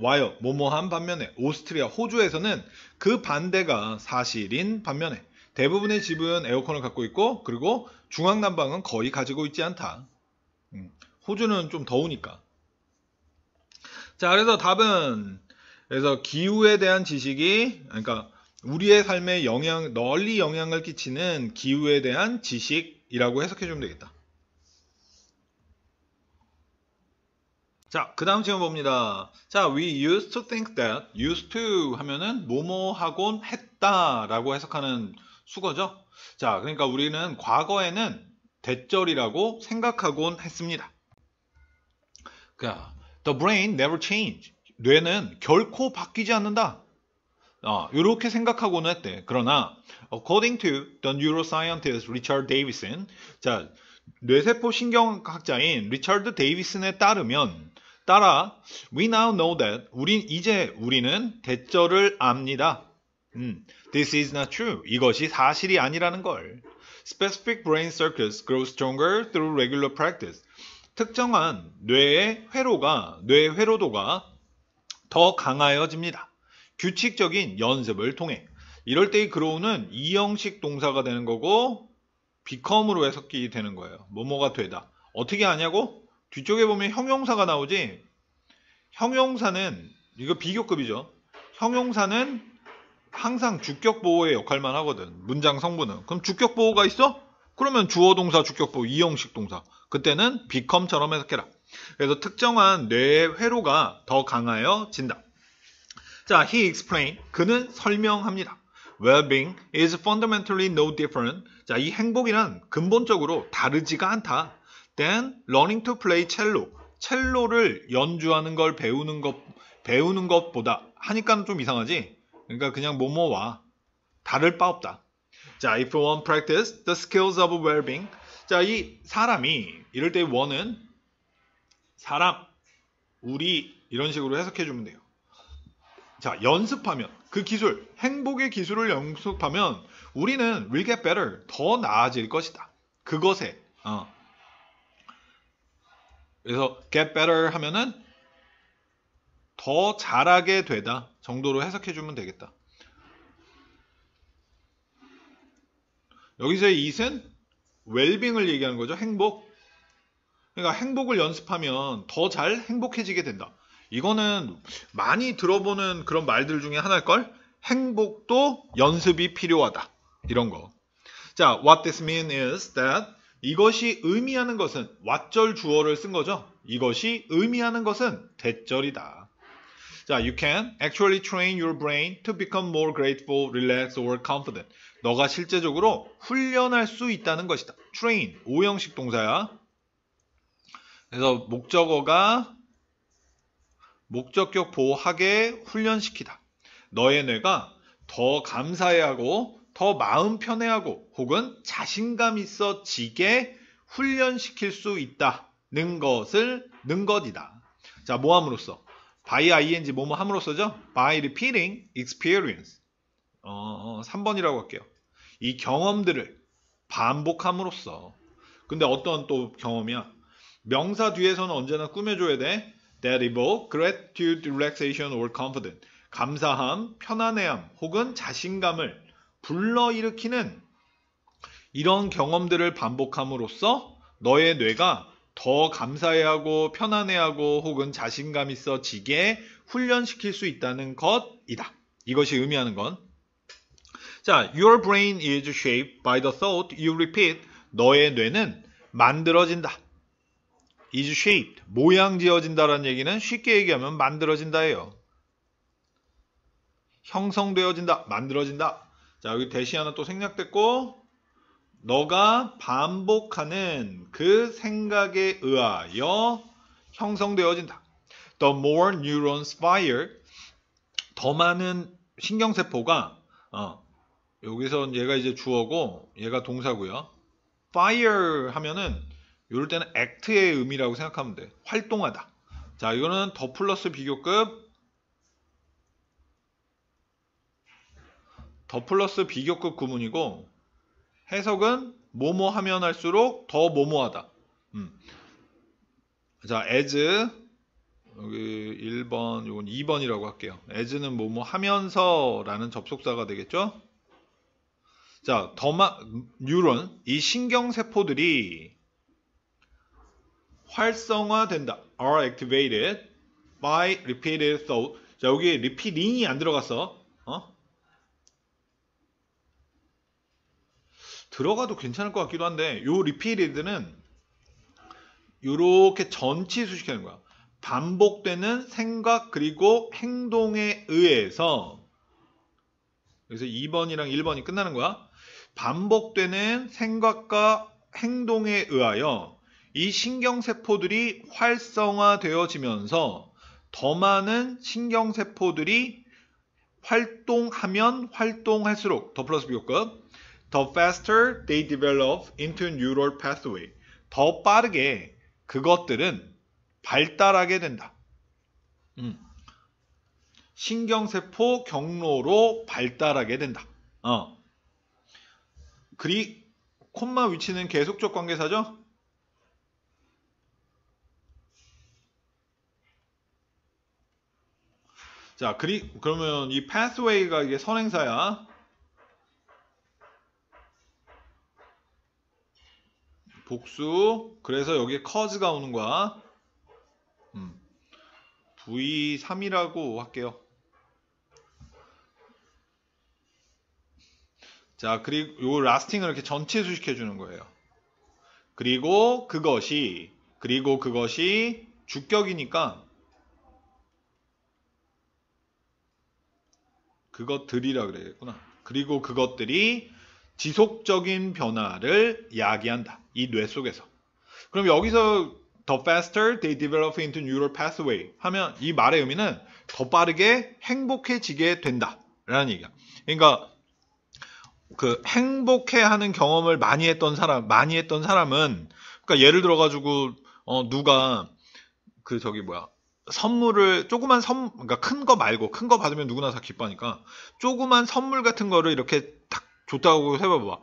while 뭐뭐한 반면에 오스트리아, 호주에서는 그 반대가 사실인 반면에 대부분의 집은 에어컨을 갖고 있고 그리고 중앙 난방은 거의 가지고 있지 않다. 호주는 좀 더우니까. 자, 그래서 답은 그래서 기후에 대한 지식이 그러니까 우리의 삶에 널리 영향을 끼치는 기후에 대한 지식이라고 해석해 주면 되겠다. 자, 그 다음 질문 봅니다. 자, we used to think that, used to 하면은 뭐뭐 하곤 했다라고 해석하는 수거죠. 자, 그러니까 우리는 과거에는 대절이라고 생각하곤 했습니다. 자, the brain never change. 뇌는 결코 바뀌지 않는다. 이렇게 생각하고는 했대. 그러나 according to the neuroscientist Richard Davidson, 자, 뇌세포 신경학자인 리처드 데이비슨에 따라 we now know that 우리는 대절을 압니다. This is not true. 이것이 사실이 아니라는 걸. Specific brain circuits grow stronger through regular practice. 특정한 뇌의 회로도가 더 강하여집니다. 규칙적인 연습을 통해. 이럴 때의 grow는 이형식 동사가 되는 거고 become으로 해석이 되는 거예요. 뭐뭐가 되다. 어떻게 하냐고? 뒤쪽에 보면 형용사가 나오지. 형용사는 이거 비교급이죠. 형용사는 항상 주격 보호의 역할만 하거든. 문장 성분은. 그럼 주격 보호가 있어? 그러면 주어 동사 주격 보호 이형식 동사. 그때는 become처럼 해석해라. 그래서 특정한 뇌의 회로가 더 강하여진다. 자, he explained. 그는 설명합니다. Well-being is fundamentally no different. 자, 이 행복이란 근본적으로 다르지가 않다. Then learning to play cello. 첼로를 연주하는 걸 배우는 것보다 하니까는 좀 이상하지. 그러니까 그냥 뭐뭐와 다를 바 없다. 자, if one practice the skills of well-being. 자, 이 사람이 이럴 때 one은 사람, 우리 이런 식으로 해석해 주면 돼요. 자, 연습하면 그 기술, 행복의 기술을 연습하면 우리는 will get better, 더 나아질 것이다. 그것에 그래서 get better 하면은 더 잘하게 되다 정도로 해석해 주면 되겠다. 여기서의 it은 웰빙을 얘기하는 거죠. 행복. 그러니까 행복을 연습하면 더 잘 행복해지게 된다. 이거는 많이 들어보는 그런 말들 중에 하나일걸? 행복도 연습이 필요하다. 이런 거. 자, what this means is that 이것이 의미하는 것은 왓절 주어를 쓴 거죠. 이것이 의미하는 것은 대절이다. 자, you can actually train your brain to become more grateful, relaxed, or confident. 너가 실제적으로 훈련할 수 있다는 것이다. train, 오형식 동사야. 그래서 목적어가 목적격 보호하게 훈련시키다. 너의 뇌가 더 감사해하고 더 마음 편해하고 혹은 자신감 있어지게 훈련시킬 수 있다는 것이다. 자, 뭐함으로써? by ing 뭐뭐 함으로써죠? by repeating experience. 3번이라고 할게요. 이 경험들을 반복함으로써. 근데 어떤 또 경험이야? 명사 뒤에서는 언제나 꾸며줘야 돼. That evoke gratitude, relaxation, or confidence. 감사함, 편안해함, 혹은 자신감을 불러일으키는 이런 경험들을 반복함으로써 너의 뇌가 더 감사해하고 편안해하고 혹은 자신감 있어지게 훈련시킬 수 있다는 것이다. 이것이 의미하는 건. 자, your brain is shaped by the thought you repeat. 너의 뇌는 만들어진다. is shaped. 모양 지어진다라는 얘기는 쉽게 얘기하면 만들어진다예요. 형성되어진다. 만들어진다. 자, 여기 대시 하나 또 생략됐고 너가 반복하는 그 생각에 의하여 형성되어진다. The more neurons fire. 더 많은 신경세포가 여기서 얘가 이제 주어고 얘가 동사고요. fire 하면은 이럴 때는 act의 의미라고 생각하면 돼. 활동하다. 자, 이거는 더 플러스 비교급 구문이고 해석은 뭐뭐 하면 할수록 더 뭐뭐하다. 자, as 여기 1번, 이건 2번이라고 할게요. as는 뭐뭐 하면서 라는 접속사가 되겠죠? 자, 뉴런, 이 신경세포들이 활성화된다. are activated by repeated thought. 자, 여기 repeating이 안 들어갔어. 들어가도 괜찮을 것 같기도 한데 요 repeated는 요렇게 전치수 시키는 거야. 반복되는 생각 그리고 행동에 의해서 그래서 2번이랑 1번이 끝나는 거야. 반복되는 생각과 행동에 의하여 이 신경세포들이 활성화되어지면서 더 많은 신경세포들이 활동하면 활동할수록 더 플러스 비교급 the faster they develop into neural pathway 더 빠르게 그것들은 발달하게 된다. 신경세포 경로로 발달하게 된다. 콤마 위치는 계속적 관계사죠? 자, 그러면 이 pathway가 이게 선행사야. 복수. 그래서 여기에 cause가 오는 거야. V3이라고 할게요. 자, 그리고 요 라스팅을 이렇게 전체 수식해 주는 거예요. 그리고 그것이 주격이니까 그것들이라 그래야겠구나. 그리고 그것들이 지속적인 변화를 야기한다. 이 뇌 속에서. 그럼 여기서 the faster they develop into neural pathway 하면 이 말의 의미는 더 빠르게 행복해지게 된다. 라는 얘기야. 그러니까 그 행복해하는 경험을 많이 했던 사람은 그러니까 예를 들어가지고 누가 선물을 그러니까 큰 거 말고 큰 거 받으면 누구나 다 기뻐하니까 조그만 선물 같은 거를 이렇게 딱 줬다고 해봐봐.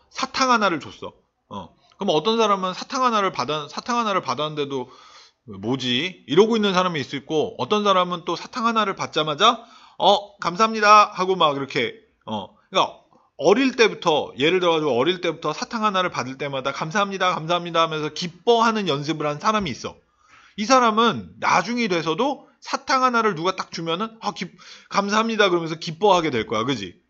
사탕 하나를 줬어. 그럼 어떤 사람은 사탕 하나를 받았는데도 뭐지? 이러고 있는 사람이 있을 있고 어떤 사람은 또 사탕 하나를 받자마자 감사합니다 하고 막 이렇게 그러니까 예를 들어가지고 어릴 때부터 사탕 하나를 받을 때마다 감사합니다 하면서 기뻐하는 연습을 한 사람이 있어. 이 사람은 나중이 돼서도 사탕 하나를 누가 딱 주면은 감사합니다 그러면서 기뻐하게 될 거야. 그지?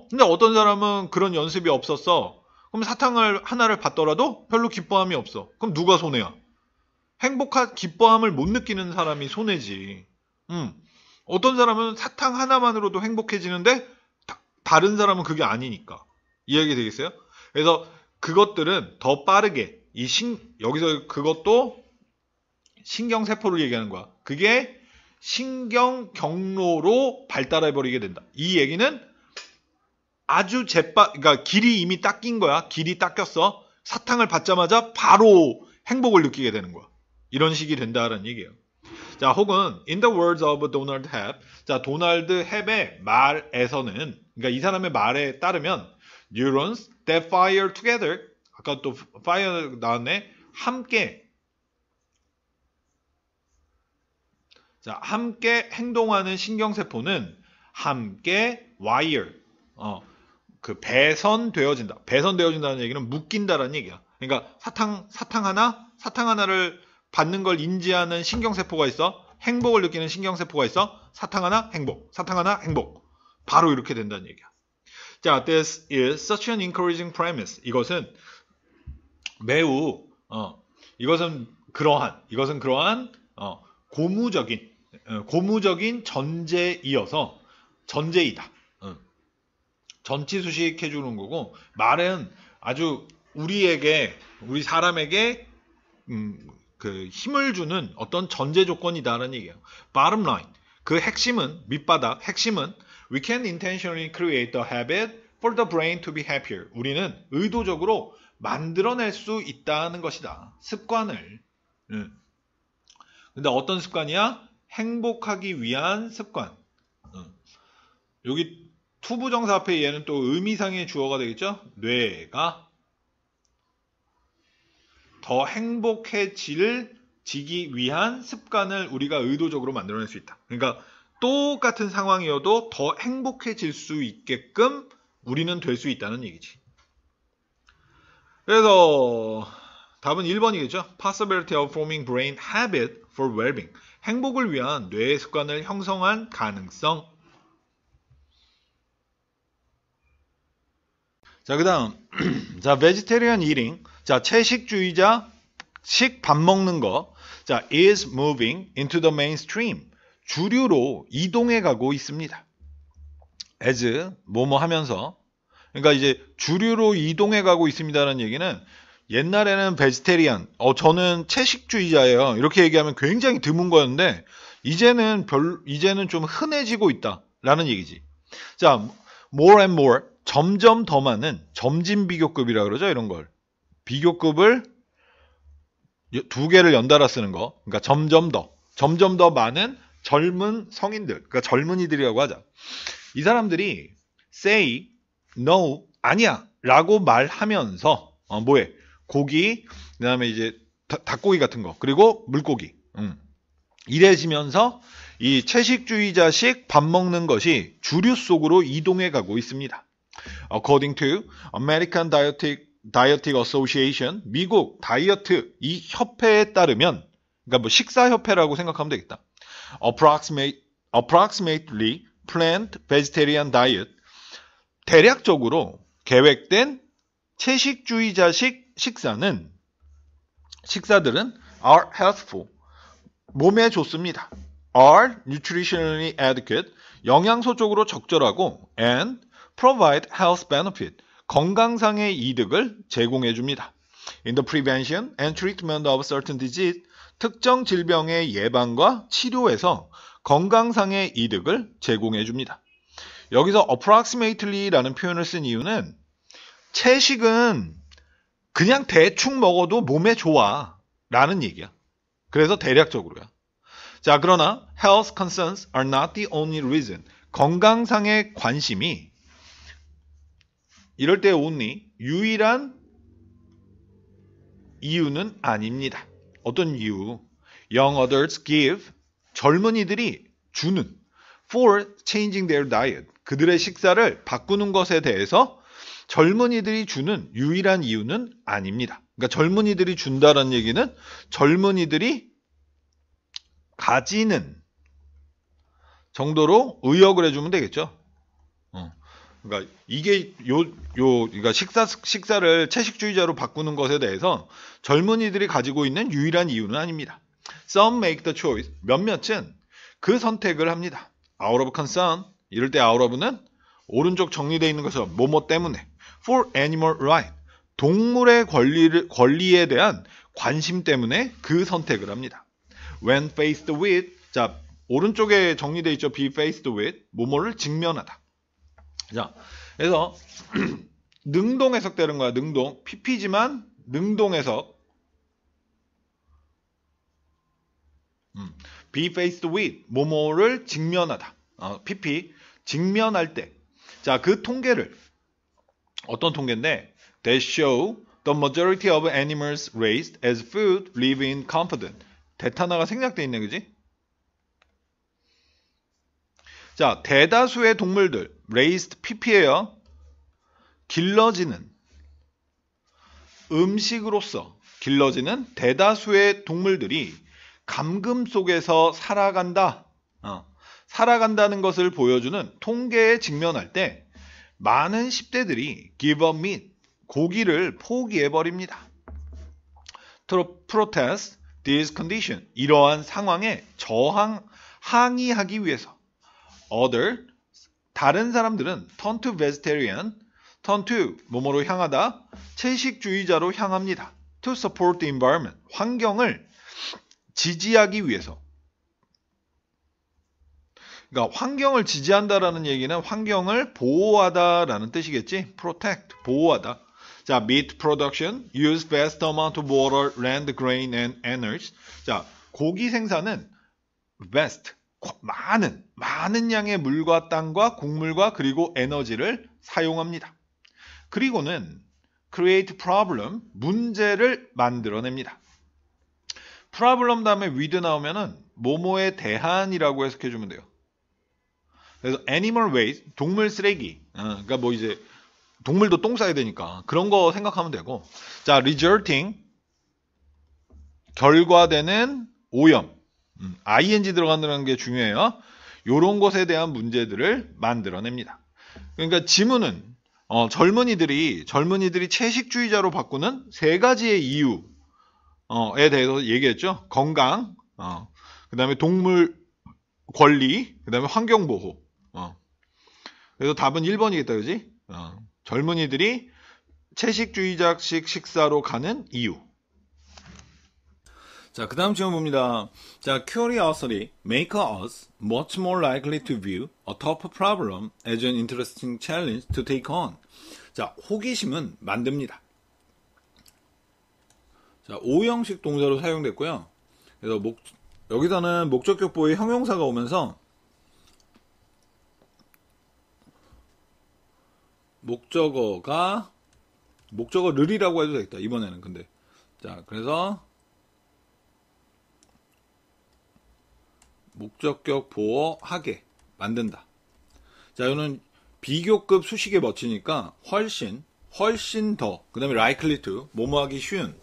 근데 어떤 사람은 그런 연습이 없었어. 그럼 사탕을 하나를 받더라도 별로 기뻐함이 없어. 그럼 누가 손해야? 기뻐함을 못 느끼는 사람이 손해지. 어떤 사람은 사탕 하나만으로도 행복해지는데 다른 사람은 그게 아니니까. 이해가 되겠어요? 그래서 그것들은 더 빠르게 여기서 그것도 신경세포를 얘기하는 거야. 그게 신경 경로로 발달해버리게 된다. 이 얘기는 아주 그러니까 길이 이미 닦인 거야. 길이 닦였어. 사탕을 받자마자 바로 행복을 느끼게 되는 거야. 이런 식이 된다는 얘기예요. 자, 혹은 in the words of Donald Hebb. 자, 도널드 헵의 말에서는 그러니까 이 사람의 말에 따르면 neurons that fire together 아까 또 fire 나왔네. 함께 행동하는 신경세포는 함께 wire 배선되어진다. 배선되어진다는 얘기는 묶인다라는 얘기야. 그러니까 사탕 하나를 받는 걸 인지하는 신경세포가 있어. 행복을 느끼는 신경세포가 있어. 사탕 하나 행복. 바로 이렇게 된다는 얘기야. 자, this is such an encouraging premise. 이것은 매우 이것은 그러한 고무적인 전제이다. 전치 수식해 주는 거고 말은 아주 우리 사람에게 그 힘을 주는 어떤 전제 조건이다라는 얘기예요. Bottom line. 그 밑바닥 핵심은 we can intentionally create the habit for the brain to be happier. 우리는 의도적으로 만들어낼 수 있다는 것이다. 습관을. 근데 어떤 습관이야? 행복하기 위한 습관. 여기 투부정사 앞에 얘는 또 의미상의 주어가 되겠죠? 뇌가 더 행복해지기 위한 습관을 우리가 의도적으로 만들어낼 수 있다. 그러니까 똑같은 상황이어도 더 행복해질 수 있게끔 우리는 될 수 있다는 얘기지. 그래서 답은 1번이겠죠? Possibility of forming brain habit for well-being. 행복을 위한 뇌의 습관을 형성한 가능성. 자, 그 다음. 자, vegetarian eating. 자, 채식주의자, 밥 먹는 거. 자, is moving into the mainstream. 주류로 이동해 가고 있습니다. as 뭐뭐 하면서. 그러니까 이제 주류로 이동해 가고 있습니다라는 얘기는 옛날에는 베지테리안, 저는 채식주의자예요. 이렇게 얘기하면 굉장히 드문 거였는데 이제는 좀 흔해지고 있다라는 얘기지. 자, more and more, 점점 더 많은 점진 비교급이라 그러죠. 이런 걸. 비교급을 두 개를 연달아 쓰는 거. 그러니까 점점 더 많은 젊은 성인들, 그러니까 젊은이들이라고 하자. 이 사람들이 say no, 아니야 라고 말하면서 뭐해? 고기, 그다음에 이제 닭고기 같은 거, 그리고 물고기. 이래지면서 이 채식주의자식 밥 먹는 것이 주류 속으로 이동해 가고 있습니다. According to American Dietetic Association, 미국 다이어트 이 협회에 따르면, 그러니까 뭐 식사협회라고 생각하면 되겠다. Approximately planned vegetarian diet, 대략적으로 계획된 채식주의자식 식사들은 are healthful, 몸에 좋습니다. are nutritionally adequate, 영양소 쪽으로 적절하고 and provide health benefit, 건강상의 이득을 제공해 줍니다. In the prevention and treatment of certain disease, 특정 질병의 예방과 치료에서 건강상의 이득을 제공해 줍니다. 여기서 approximately라는 표현을 쓴 이유는 채식은 그냥 대충 먹어도 몸에 좋아 라는 얘기야. 그래서 대략적으로야. 자, 그러나 health concerns are not the only reason. 건강상의 관심이 이럴 때 only 유일한 이유는 아닙니다. 어떤 이유? Young adults give, 젊은이들이 주는 for changing their diet, 그들의 식사를 바꾸는 것에 대해서 젊은이들이 주는 유일한 이유는 아닙니다. 그러니까 젊은이들이 준다는 얘기는 젊은이들이 가지는 정도로 의역을 해주면 되겠죠. 그러니까 이게 그러니까 식사를 채식주의자로 바꾸는 것에 대해서 젊은이들이 가지고 있는 유일한 이유는 아닙니다. Some make the choice. 몇몇은 그 선택을 합니다. Out of concern. 이럴 때 out of는 오른쪽 정리되어 있는 것은 뭐뭐 때문에. For animal right. 동물의 권리에 대한 관심 때문에 그 선택을 합니다. When faced with. 자, 오른쪽에 정리되어 있죠. Be faced with. 뭐뭐를 직면하다. 자, 그래서 능동 해석되는 거야. 능동. PP지만 능동 해석. Be faced with. 뭐뭐를 직면하다. PP. 직면할 때. 자, 그 통계를 어떤 통계인데 They show the majority of animals raised as food live in confident. 대타나가 생략돼 있네, 그지? 자, 대다수의 동물들 raised PP예요. 길러지는 음식으로서 길러지는 대다수의 동물들이 감금 속에서 살아간다. 살아간다는 것을 보여주는 통계에 직면할 때 많은 10대들이 give up meat, 고기를 포기해버립니다. protest this condition, 이러한 상황에 항의하기 위해서 other, 다른 사람들은 turn to vegetarian, turn to, 뭐뭐로 향하다, 채식주의자로 향합니다. to support the environment, 환경을 지지하기 위해서. 그러니까 환경을 지지한다라는 얘기는 환경을 보호하다라는 뜻이겠지. protect, 보호하다. 자, meat production, use vast amount of water, land, grain, and energy. 자, 고기 생산은 vast, 많은 양의 물과 땅과 곡물과 그리고 에너지를 사용합니다. 그리고는 create problem, 문제를 만들어냅니다. problem 다음에 with 나오면은 뭐뭐에 대한이라고 해석해주면 돼요. 그래서 animal waste, 동물 쓰레기. 그러니까 뭐 이제 동물도 똥 싸야 되니까 그런 거 생각하면 되고. 자, resulting, 결과되는 오염. ing 들어간다는 게 중요해요. 요런 것에 대한 문제들을 만들어냅니다. 그러니까 지문은 젊은이들이 채식주의자로 바꾸는 세 가지의 이유 에 대해서 얘기했죠. 건강, 그 다음에 동물 권리, 그 다음에 환경보호. 그래서 답은 1번이겠다, 그지? 젊은이들이 채식주의자식 식사로 가는 이유. 자, 그 다음 질문 봅니다. 자, curiosity make us much more likely to view a tough problem as an interesting challenge to take on. 자, 호기심은 만듭니다. 자, 오형식 동사로 사용됐고요. 그래서 여기서는 목적격 보호의 형용사가 오면서 목적어를이라고 해도 되겠다. 이번에는 근데. 자, 그래서 목적격 보어하게 만든다. 자, 이거는 비교급 수식에 멋지니까 훨씬 더, 그 다음에 likely to, 뭐뭐하기 쉬운.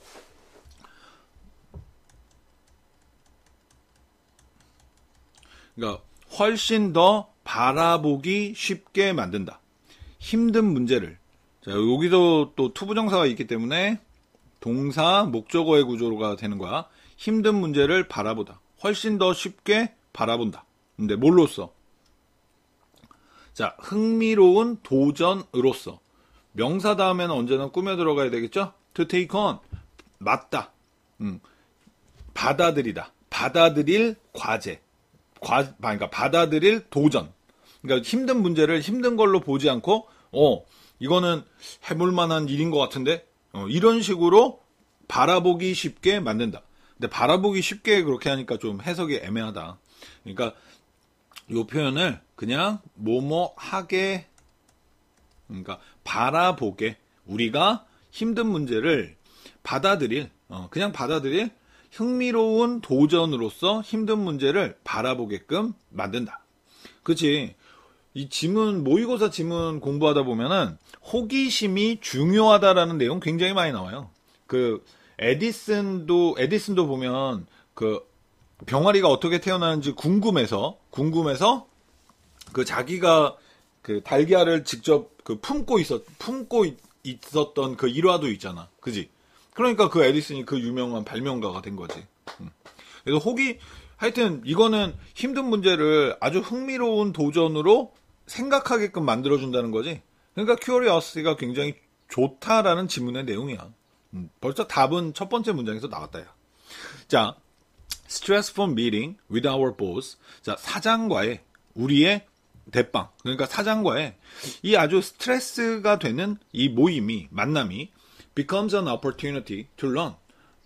그러니까 훨씬 더 바라보기 쉽게 만든다. 힘든 문제를. 자, 여기도 또 투부정사가 있기 때문에 동사, 목적어의 구조가 되는 거야. 힘든 문제를 바라보다. 훨씬 더 쉽게 바라본다. 근데 뭘로써? 자, 흥미로운 도전으로서. 명사 다음에는 언제나 꾸며 들어가야 되겠죠? To take on. 맞다. 받아들이다. 받아들일 과제. 그러니까 받아들일 도전. 그러니까 힘든 문제를 힘든 걸로 보지 않고, 이거는 해볼 만한 일인 것 같은데? 이런 식으로 바라보기 쉽게 만든다. 근데 바라보기 쉽게 그렇게 하니까 좀 해석이 애매하다. 그러니까 이 표현을 그냥 뭐뭐하게, 그러니까 바라보게, 우리가 힘든 문제를 그냥 받아들일 흥미로운 도전으로서 힘든 문제를 바라보게끔 만든다. 그치? 이 지문, 모의고사 지문 공부하다 보면은 호기심이 중요하다라는 내용 굉장히 많이 나와요. 그 에디슨도 보면 그 병아리가 어떻게 태어나는지 궁금해서 그 자기가 그 달걀을 직접 그 품고 있었던 그 일화도 있잖아. 그지? 그러니까 그 에디슨이 그 유명한 발명가가 된 거지. 그래서 하여튼 이거는 힘든 문제를 아주 흥미로운 도전으로 생각하게끔 만들어준다는 거지. 그러니까 curiosity가 굉장히 좋다라는 지문의 내용이야. 벌써 답은 첫 번째 문장에서 나왔다. 야. 자, stressful meeting with our boss. 자, 사장과의 우리의 대빵. 그러니까 사장과의 이 아주 스트레스가 되는 이 만남이 becomes an opportunity to learn.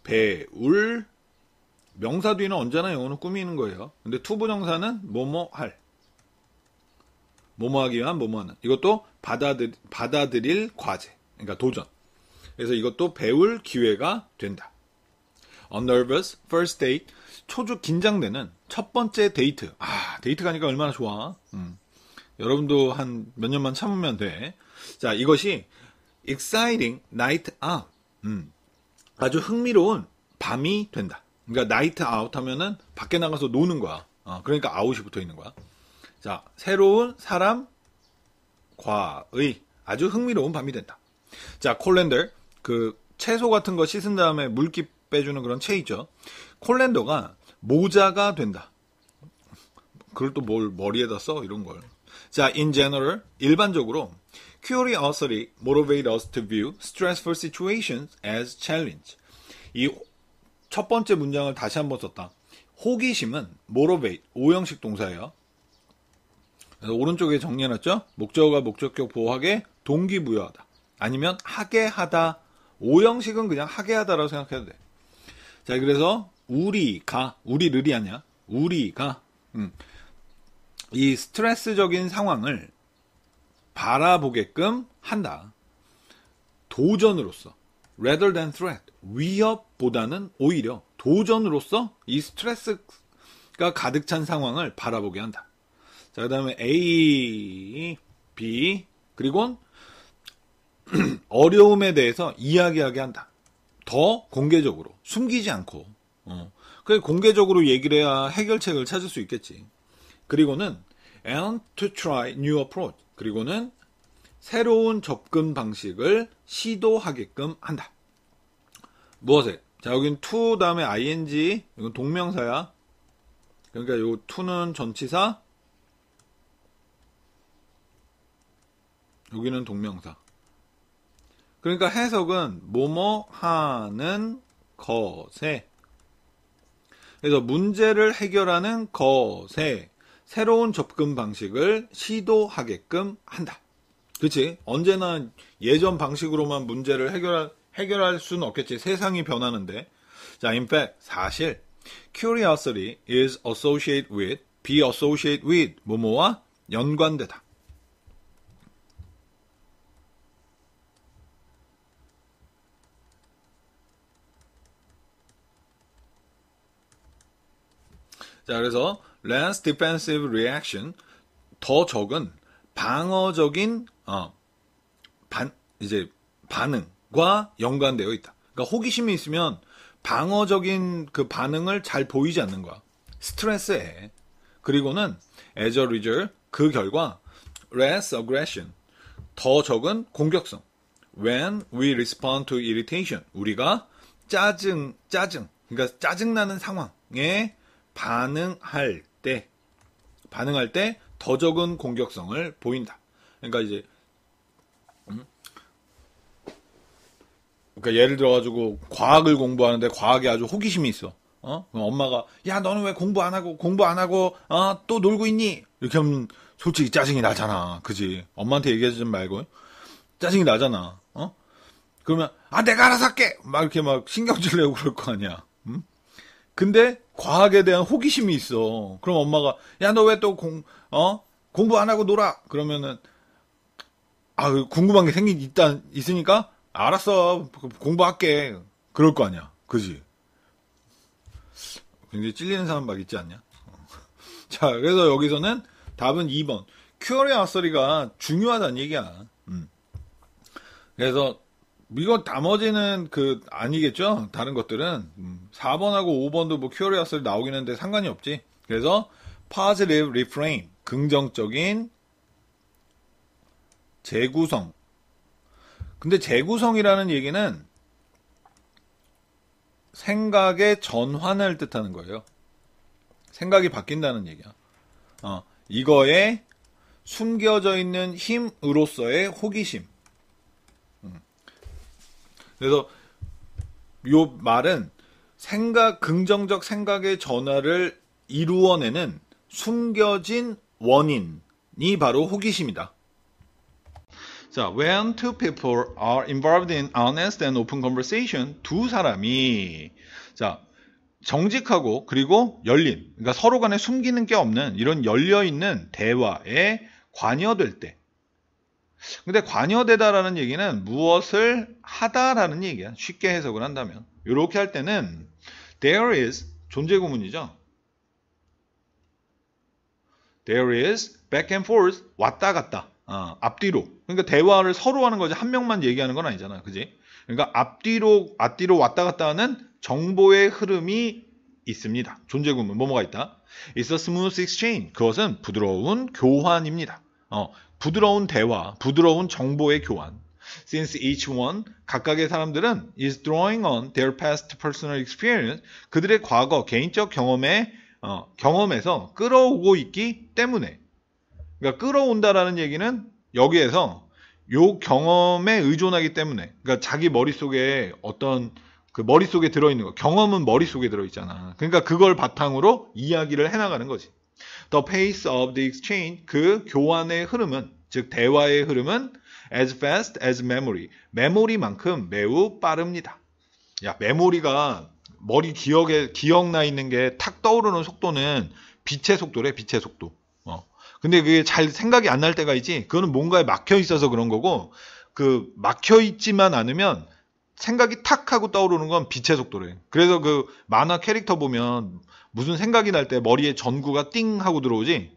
배울. 명사 뒤는 언제나 영어는 꾸미는 거예요. 근데 투부정사는 뭐뭐할. 뭐뭐하기 위한 뭐뭐하는. 이것도 받아들일 과제. 그러니까 도전. 그래서 이것도 배울 기회가 된다. A nervous first date. 긴장되는 첫 번째 데이트. 데이트 가니까 얼마나 좋아. 여러분도 한 몇 년만 참으면 돼. 자, 이것이 exciting night out. 아주 흥미로운 밤이 된다. 그러니까 night out 하면은 밖에 나가서 노는 거야. 그러니까 out이 붙어 있는 거야. 자, 새로운 사람과의 아주 흥미로운 밤이 된다. 자, 콜렌더. 그 채소 같은 거 씻은 다음에 물기 빼주는 그런 채 있죠. 콜렌더가 모자가 된다. 그걸 또 뭘 머리에다 써? 이런 걸. 자, in general, 일반적으로 curiosity motivates us to view stressful situations as challenge. 이 첫 번째 문장을 다시 한번 썼다. 호기심은 motivate, 오형식 동사예요. 그래서 오른쪽에 정리해놨죠? 목적어가 목적격 보호하게 동기부여하다. 아니면 하게 하다. 오형식은 그냥 하게 하다라고 생각해도 돼. 자, 그래서 우리를이 아니야. 우리가 이 스트레스적인 상황을 바라보게끔 한다. 도전으로서 rather than threat. 위협보다는 오히려 도전으로서 이 스트레스가 가득 찬 상황을 바라보게 한다. 자, 그 다음에 A, B, 그리고 어려움에 대해서 이야기하게 한다. 더 공개적으로, 숨기지 않고. 그래, 공개적으로 얘기를 해야 해결책을 찾을 수 있겠지. 그리고는 and to try new approach. 그리고는 새로운 접근 방식을 시도하게끔 한다. 무엇에? 자, 여긴 to 다음에 ing, 이건 동명사야. 그러니까 요 to는 전치사, 여기는 동명사. 그러니까 해석은 뭐뭐 하는 것에, 그래서 문제를 해결하는 것에 새로운 접근 방식을 시도하게끔 한다. 그치? 언제나 예전 방식으로만 문제를 해결할 수는 없겠지. 세상이 변하는데. 자, in fact, 사실 curiosity is associated with, be associated with 뭐뭐와 연관되다. 자, 그래서 less defensive reaction, 더 적은 방어적인 반응과 연관되어 있다. 그러니까 호기심이 있으면 방어적인 그 반응을 잘 보이지 않는 거야. 스트레스에. 그리고는 as a result, 그 결과 less aggression, 더 적은 공격성. When we respond to irritation, 우리가 그러니까 짜증나는 상황에 반응할 때 더 적은 공격성을 보인다. 그러니까 이제 그러니까 예를 들어가지고 과학을 공부하는데 과학에 아주 호기심이 있어. 그럼 엄마가 야 너는 왜 공부 안 하고 또 놀고 있니? 이렇게 하면 솔직히 짜증이 나잖아. 그지? 엄마한테 얘기하지 말고 짜증이 나잖아. 그러면 내가 알아서 할게. 막 이렇게 막 신경질 내고 그럴 거 아니야. 근데 과학에 대한 호기심이 있어. 그럼 엄마가 야 너 왜 또 공부 안 하고 놀아? 그러면은 궁금한 게 있으니까 알았어 공부할게. 그럴 거 아니야. 그지? 굉장히 찔리는 사람 막 있지 않냐? 자, 그래서 여기서는 답은 2번. curiosity가 중요하다는 얘기야. 그래서 이거 나머지는 아니겠죠? 다른 것들은 4번하고 5번도 뭐 curiosity 나오긴 했는데 상관이 없지. 그래서 positive reframe, 긍정적인 재구성. 근데 재구성이라는 얘기는 생각의 전환을 뜻하는 거예요. 생각이 바뀐다는 얘기야. 이거에 숨겨져 있는 힘으로서의 호기심. 그래서 요 말은 긍정적 생각의 전환을 이루어내는 숨겨진 원인이 바로 호기심이다. 자, when two people are involved in honest and open conversation, 두 사람이 정직하고 그리고 열린, 그러니까 서로 간에 숨기는 게 없는 이런 열려있는 대화에 관여될 때. 근데 관여되다라는 얘기는 무엇을 하다라는 얘기야. 쉽게 해석을 한다면. 이렇게 할 때는 there is, 존재 구문이죠. there is back and forth, 왔다 갔다. 앞뒤로. 그러니까 대화를 서로 하는 거지. 한 명만 얘기하는 건 아니잖아. 그지? 그러니까 앞뒤로 왔다 갔다 하는 정보의 흐름이 있습니다. 존재 구문, 뭐뭐가 있다. It's a smooth exchange. 그것은 부드러운 교환입니다. 부드러운 대화, 부드러운 정보의 교환. Since each one, 각각의 사람들은 is drawing on their past personal experience, 그들의 과거 개인적 경험에서 끌어오고 있기 때문에. 그러니까 끌어온다라는 얘기는 여기에서 요 경험에 의존하기 때문에. 그러니까 자기 머릿속에 머릿속에 들어있는 거. 경험은 머릿속에 들어있잖아. 그러니까 그걸 바탕으로 이야기를 해나가는 거지. The pace of the exchange, 그 교환의 흐름은, 즉 대화의 흐름은 as fast as memory, 메모리만큼 매우 빠릅니다. 야, 메모리가 머리 기억나 있는 게 탁 떠오르는 속도는 빛의 속도래, 빛의 속도. 근데 그게 잘 생각이 안 날 때가 있지. 그거는 뭔가에 막혀 있어서 그런 거고, 막혀 있지만 않으면 생각이 탁 하고 떠오르는 건 빛의 속도래. 그래서 만화 캐릭터 보면 무슨 생각이 날 때 머리에 전구가 띵 하고 들어오지?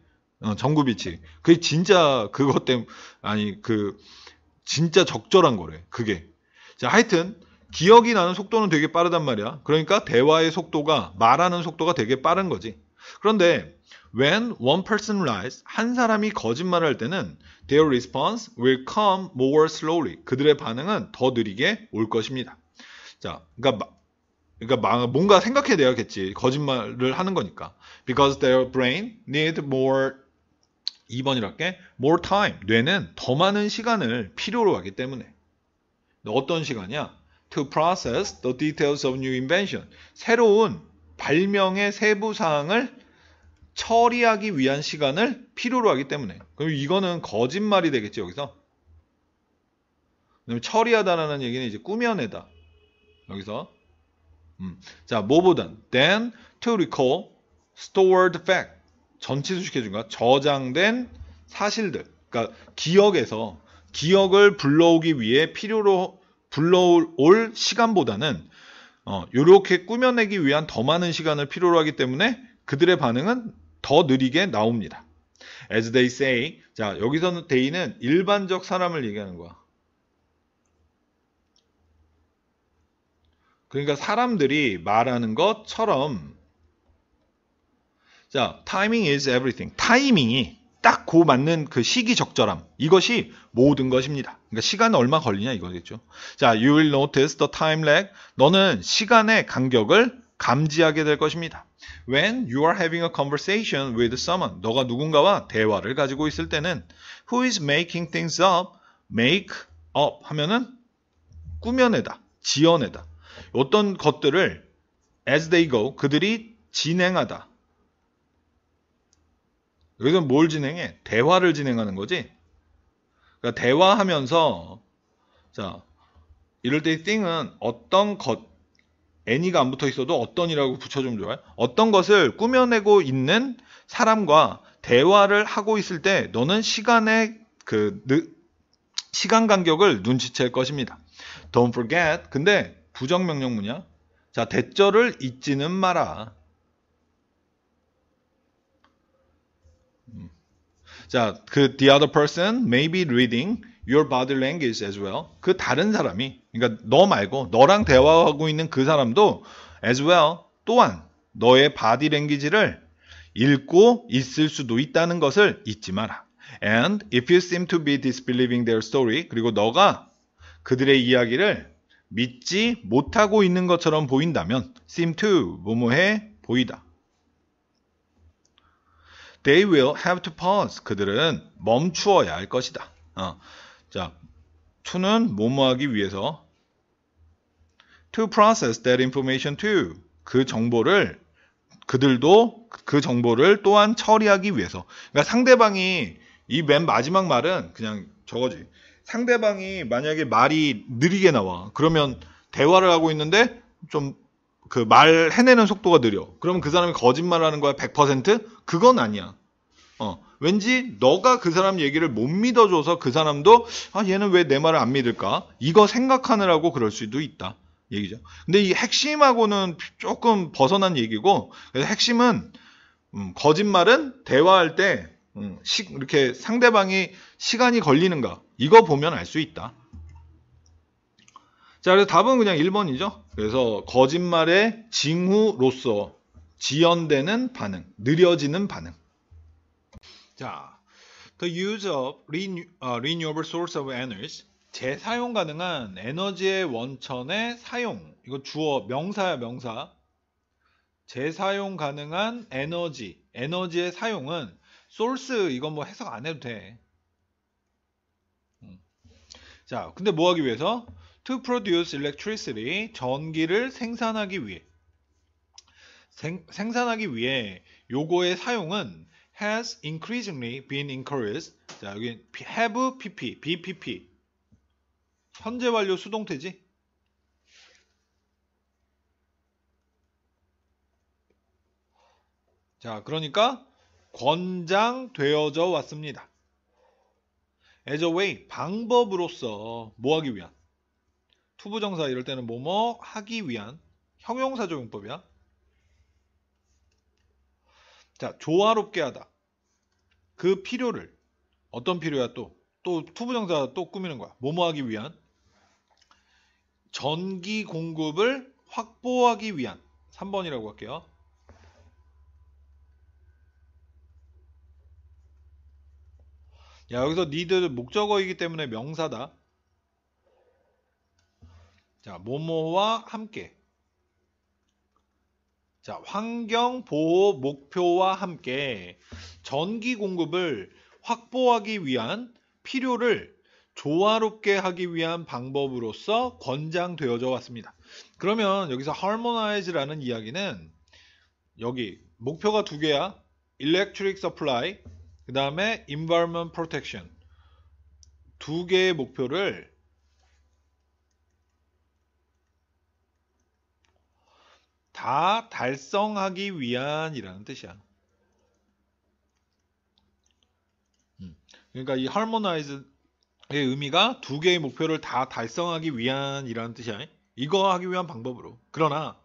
전구빛이. 그게 진짜 그것 때문에, 진짜 적절한 거래. 그게. 자, 하여튼, 기억이 나는 속도는 되게 빠르단 말이야. 그러니까 대화의 속도가, 말하는 속도가 되게 빠른 거지. 그런데, when one person lies, 한 사람이 거짓말을 할 때는 their response will come more slowly. 그들의 반응은 더 느리게 올 것입니다. 자, 그러니까 그러니까 뭔가 생각해야 돼야겠지. 거짓말을 하는 거니까. Because their brain need more 2번이라 할게. More time. 뇌는 더 많은 시간을 필요로 하기 때문에. 어떤 시간이야? To process the details of new invention. 새로운 발명의 세부 사항을 처리하기 위한 시간을 필요로 하기 때문에. 그럼 이거는 거짓말이 되겠지, 여기서. 그다음에 처리하다라는 얘기는 이제 꾸며내다. 여기서. 자, 뭐보단 then to recall stored fact. 전치수식해준 거야. 저장된 사실들. 그러니까 기억에서 기억을 불러오기 위해 필요로 불러올 시간보다는 요렇게 꾸며내기 위한 더 많은 시간을 필요로 하기 때문에 그들의 반응은 더 느리게 나옵니다. As they say. 자, 여기서는 they는 일반적 사람을 얘기하는 거야. 그러니까 사람들이 말하는 것처럼 자, timing is everything. 타이밍이 딱 그 맞는 그 시기 적절함. 이것이 모든 것입니다. 그러니까 시간 얼마 걸리냐 이거겠죠. 자, you will notice the time lag. 너는 시간의 간격을 감지하게 될 것입니다. When you are having a conversation with someone. 너가 누군가와 대화를 가지고 있을 때는 who is making things up, make up 하면은 꾸며내다, 지어내다. 어떤 것들을 as they go, 그들이 진행하다. 여기서 뭘 진행해? 대화를 진행하는 거지. 그러니까 대화하면서 자, 이럴 때 thing은 어떤 것, any가 안 붙어 있어도 어떤이라고 붙여주면 좋아요. 어떤 것을 꾸며내고 있는 사람과 대화를 하고 있을 때 너는 시간의 시간 간격을 눈치챌 것입니다. Don't forget. 근데 부정명령문이야. 자, 대절을 잊지는 마라. 자, the other person may be reading your body language as well. 그 다른 사람이, 그러니까 너 말고 너랑 대화하고 있는 그 사람도 as well, 또한 너의 바디 랭귀지를 읽고 있을 수도 있다는 것을 잊지 마라. And if you seem to be disbelieving their story, 그리고 너가 그들의 이야기를 믿지 못하고 있는 것처럼 보인다면 seem to, 뭐뭐해 보이다. They will have to pause. 그들은 멈추어야 할 것이다. 자, to는 뭐뭐하기 위해서 to process that information too. 그 정보를 그들도 그 정보를 또한 처리하기 위해서. 그러니까 상대방이 이 맨 마지막 말은 그냥 저거지. 상대방이 만약에 말이 느리게 나와. 그러면 대화를 하고 있는데 좀 그 말 해내는 속도가 느려. 그러면 그 사람이 거짓말하는 거야 100%? 그건 아니야. 왠지 너가 그 사람 얘기를 못 믿어줘서 그 사람도 얘는 왜 내 말을 안 믿을까? 이거 생각하느라고 그럴 수도 있다. 얘기죠. 근데 이 핵심하고는 조금 벗어난 얘기고, 그래서 핵심은 거짓말은 대화할 때 이렇게 상대방이 시간이 걸리는가 이거 보면 알 수 있다. 자, 그래서 답은 그냥 1번이죠. 그래서 거짓말의 징후로서 지연되는 반응, 느려지는 반응. 자, the use of renewable source of energy. 재사용 가능한 에너지의 원천의 사용. 이거 주어, 명사야, 명사. 재사용 가능한 에너지의 사용은 source, 이건 뭐 해석 안 해도 돼. 자, 근데 뭐 하기 위해서? To produce electricity, 전기를 생산하기 위해. 생산하기 위해 요거의 사용은 has increasingly been encouraged. 자, 여기 have pp, bpp. 현재 완료 수동태지. 자, 그러니까 권장되어져 왔습니다. as a way, 방법으로서 뭐 하기 위한. 투부정사 이럴 때는 뭐뭐 하기 위한 형용사적용법이야. 자, 조화롭게 하다. 그 필요를. 어떤 필요야 또 투부정사 또 꾸미는 거야. 뭐뭐 하기 위한. 전기 공급을 확보하기 위한. 3번이라고 할게요. 야, 여기서 need 목적어이기 때문에 명사다. 자, 뭐뭐와 함께. 자, 환경 보호 목표와 함께 전기 공급을 확보하기 위한 필요를 조화롭게 하기 위한 방법으로서 권장되어져 왔습니다. 그러면 여기서 harmonize라는 이야기는 여기 목표가 두 개야. electric supply, 그 다음에 environment protection. 두 개의 목표를 다 달성하기 위한이라는 뜻이야. 그러니까 이 harmonize의 의미가 두 개의 목표를 다 달성하기 위한이라는 뜻이야. 이거 하기 위한 방법으로. 그러나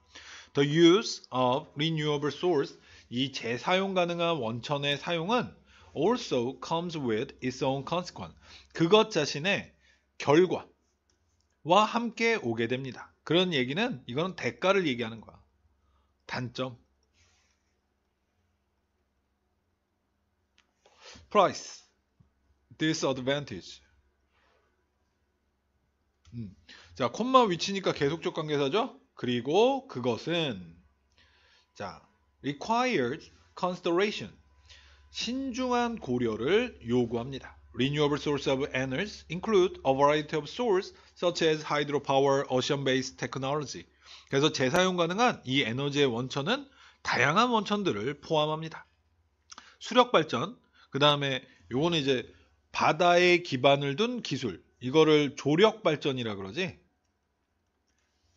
the use of renewable source, 이 재사용 가능한 원천의 사용은 also comes with its own consequence. 그것 자신의 결과와 함께 오게 됩니다. 그런 얘기는 이거는 대가를 얘기하는 거야. 단점. price, disadvantage. 자, 콤마 위치니까 계속적 관계사죠? 그리고 그것은 자, required consideration, 신중한 고려를 요구합니다. Renewable source of energy include a variety of sources such as hydropower, ocean-based technology. 그래서 재사용 가능한 이 에너지의 원천은 다양한 원천들을 포함합니다. 수력 발전, 그 다음에 요거는 이제 바다에 기반을 둔 기술, 이거를 조력 발전이라 그러지.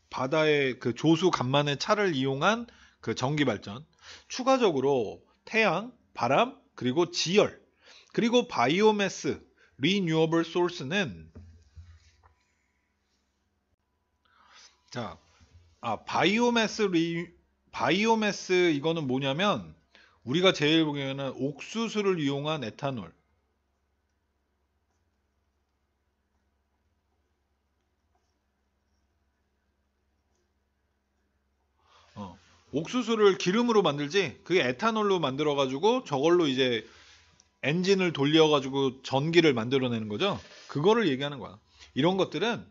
바다의 그 조수 간만의 차를 이용한 그 전기 발전. 추가적으로 태양, 바람, 그리고 지열, 그리고 바이오매스, 리뉴어블 소스는 자, 바이오매스 이거는 뭐냐면 우리가 제일 보기에는 옥수수를 이용한 에탄올. 옥수수를 기름으로 만들지, 그게 에탄올로 만들어가지고 저걸로 이제 엔진을 돌려가지고 전기를 만들어내는 거죠. 그거를 얘기하는 거야. 이런 것들은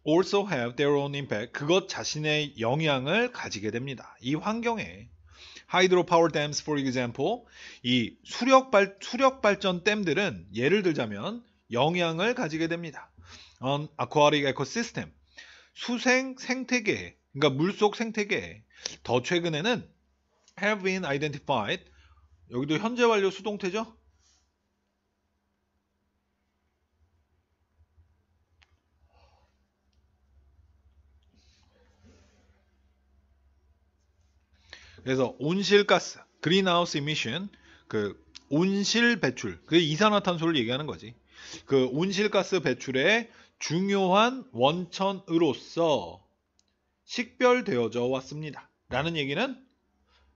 also have their own impact. 그것 자신의 영향을 가지게 됩니다. 이 환경에. Hydropower dams, for example, 이 수력 발전 댐들은 예를 들자면 영향을 가지게 됩니다. On aquatic ecosystem, 수생 생태계, 그러니까 물속 생태계. 더 최근에는 have been identified. 여기도 현재 완료 수동태죠? 그래서 온실가스, greenhouse emission, 그 온실 배출, 그 이산화탄소를 얘기하는 거지. 그 온실가스 배출의 중요한 원천으로서 식별되어져 왔습니다. 라는 얘기는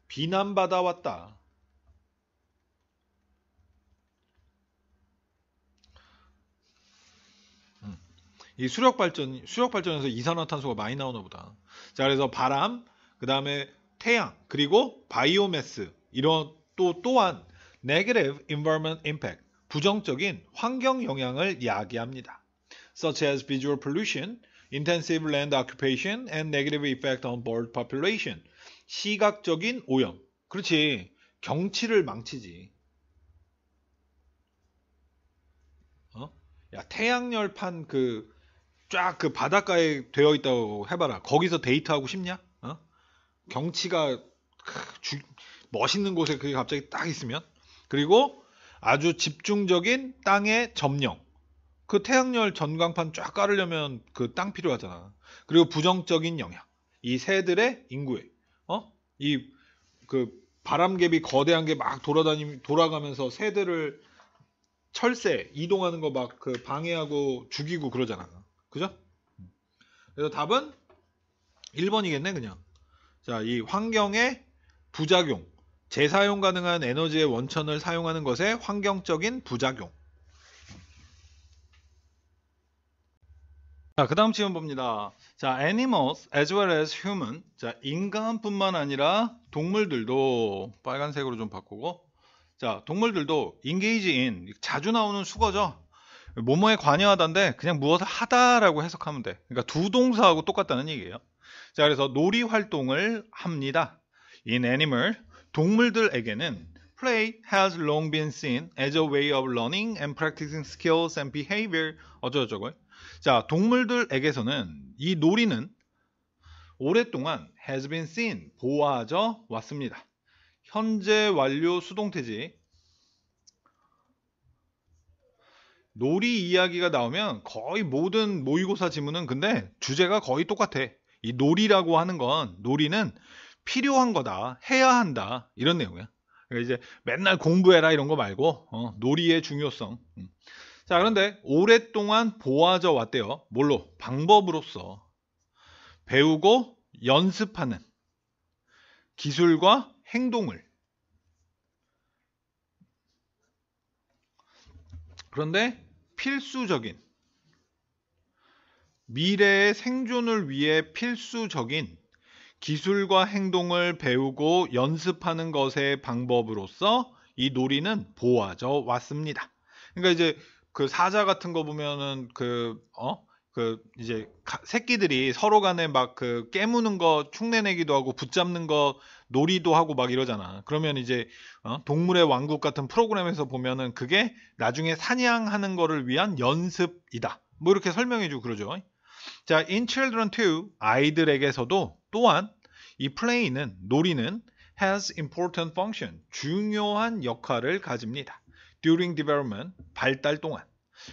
비난받아 왔다. 이 수력발전에서 이산화탄소가 많이 나오나 보다. 자, 그래서 바람, 그 다음에 태양, 그리고 바이오매스, 이런 또한 negative environment impact, 부정적인 환경 영향을 야기합니다. Such as visual pollution, intensive land occupation, and negative effect on bird population. 시각적인 오염. 그렇지. 경치를 망치지. 야, 태양열판 쫙 그 바닷가에 되어 있다고 해봐라. 거기서 데이트하고 싶냐? 경치가 멋있는 곳에 그게 갑자기 딱 있으면. 그리고 아주 집중적인 땅의 점령. 그 태양열 전광판 쫙 깔으려면 그 땅 필요하잖아. 그리고 부정적인 영향. 이 새들의 인구에. 이 그 바람개비 거대한 게 막 돌아가면서 새들을 철새 이동하는 거 막 그 방해하고 죽이고 그러잖아. 그죠? 그래서 답은 1번이겠네, 그냥. 자, 이 환경의 부작용, 재사용 가능한 에너지의 원천을 사용하는 것의 환경적인 부작용. 자, 그 다음 질문 봅니다. 자, animals as well as human. 자, 인간뿐만 아니라 동물들도 빨간색으로 좀 바꾸고. 자, 동물들도 engage in, 자주 나오는 수거죠. 뭐뭐에 관여하다인데 그냥 무엇을 하다라고 해석하면 돼. 그러니까 두 동사하고 똑같다는 얘기예요. 자, 그래서 놀이 활동을 합니다. In animal, 동물들에게는 play has long been seen as a way of learning and practicing skills and behavior. 어쩌고저쩌고. 자, 동물들에게서는 이 놀이는 오랫동안 has been seen, 보아져 왔습니다. 현재 완료 수동태지. 놀이 이야기가 나오면 거의 모든 모의고사 지문은 근데 주제가 거의 똑같아. 이 놀이라고 하는 건 놀이는 필요한 거다, 해야 한다 이런 내용이야. 그러니까 이제 맨날 공부해라 이런 거 말고 놀이의 중요성. 자, 그런데 오랫동안 보아져 왔대요. 뭘로? 방법으로서 배우고 연습하는 기술과 행동을. 그런데 필수적인 미래의 생존을 위해 필수적인 기술과 행동을 배우고 연습하는 것의 방법으로서 이 놀이는 보아져 왔습니다. 그러니까 이제 그 사자 같은 거 보면은 이제 새끼들이 서로 간에 막 그 깨무는 거 흉내내기도 하고 붙잡는 거 놀이도 하고 막 이러잖아. 그러면 이제 동물의 왕국 같은 프로그램에서 보면은 그게 나중에 사냥하는 거를 위한 연습이다. 뭐 이렇게 설명해주고 그러죠. 자, in children too, 아이들에게서도 또한 이 play는, 놀이는 has important function, 중요한 역할을 가집니다. during development, 발달 동안.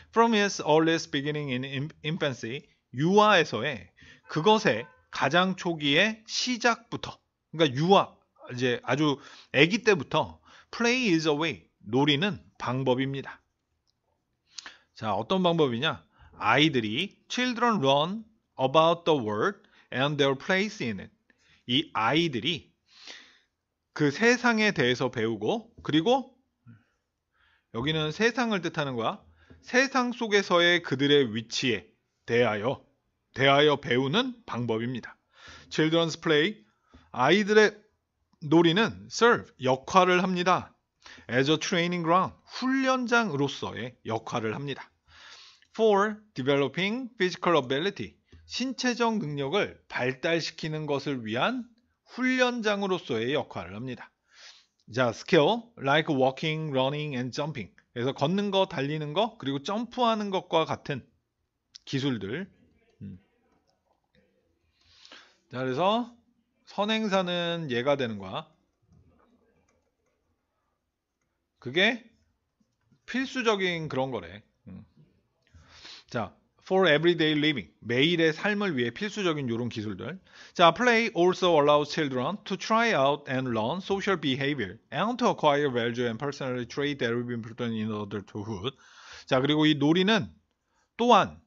From its earliest beginning in infancy, 유아에서의 그것의 가장 초기의 시작부터, 그러니까 유아, 이제 아주 아기 때부터 play is a way, 놀이는 방법입니다. 자, 어떤 방법이냐? 아이들이 children learn about the world and their place in it. 이 아이들이 그 세상에 대해서 배우고, 그리고 여기는 세상을 뜻하는 거야. 세상 속에서의 그들의 위치에 대하여 배우는 방법입니다. Children's play, 아이들의 놀이는 serve, 역할을 합니다. As a training ground, 훈련장으로서의 역할을 합니다. For developing physical ability, 신체적 능력을 발달시키는 것을 위한 훈련장으로서의 역할을 합니다. 자, skill, like walking, running, and jumping. 그래서 걷는 거, 달리는 거, 그리고 점프하는 것과 같은 기술들. 자, 그래서 선행사는 얘가 되는 거야. 그게 필수적인 그런 거래. 자, for everyday living, 매일의 삶을 위해 필수적인 이런 기술들. 자, play also allows children to try out and learn social behavior and to acquire value and personality trait that will be important in adulthood. 자, 그리고 이 놀이는 또한,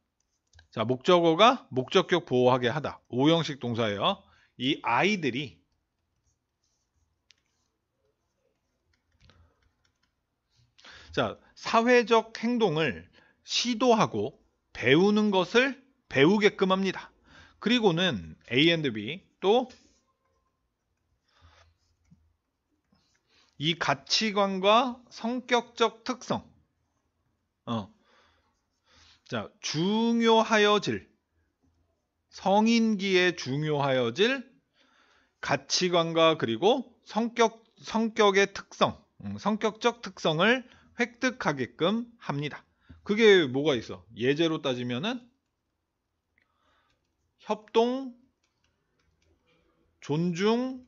자, 목적어가 목적격 보호하게 하다. 5형식 동사예요. 이 아이들이 자, 사회적 행동을 시도하고 배우는 것을 배우게끔 합니다. 그리고는 A and B 또 이 가치관과 성격적 특성 자, 중요하여질 성인기에 중요하여질 가치관과 그리고 성격의 특성, 성격적 특성을 획득하게끔 합니다. 그게 뭐가 있어? 예제로 따지면은 협동, 존중,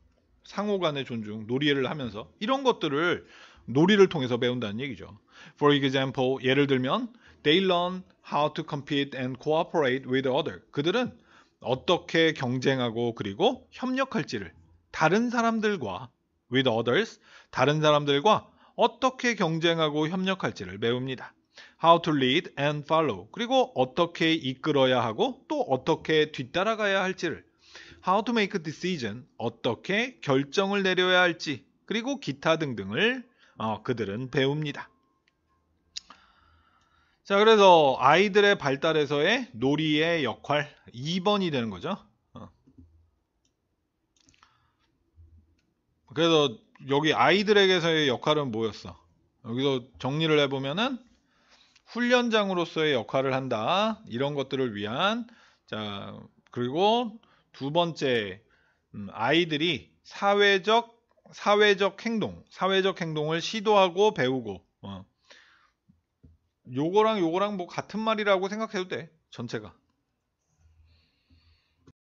상호 간의 존중, 놀이를 하면서 이런 것들을 놀이를 통해서 배운다는 얘기죠. For example, 예를 들면 they learn how to compete and cooperate with others. 그들은 어떻게 경쟁하고 그리고 협력할지를 다른 사람들과 with others, 다른 사람들과 어떻게 경쟁하고 협력할지를 배웁니다. How to lead and follow. 그리고 어떻게 이끌어야 하고 또 어떻게 뒤따라가야 할지를. How to make a decision. 어떻게 결정을 내려야 할지. 그리고 기타 등등을 그들은 배웁니다. 자, 그래서 아이들의 발달에서의 놀이의 역할 2번이 되는 거죠. 그래서 여기 아이들에게서의 역할은 뭐였어? 여기서 정리를 해보면은 훈련장으로서의 역할을 한다. 이런 것들을 위한 자, 그리고 두 번째, 아이들이 사회적 행동을 시도하고 배우고, 요거랑 뭐 같은 말이라고 생각해도 돼, 전체가.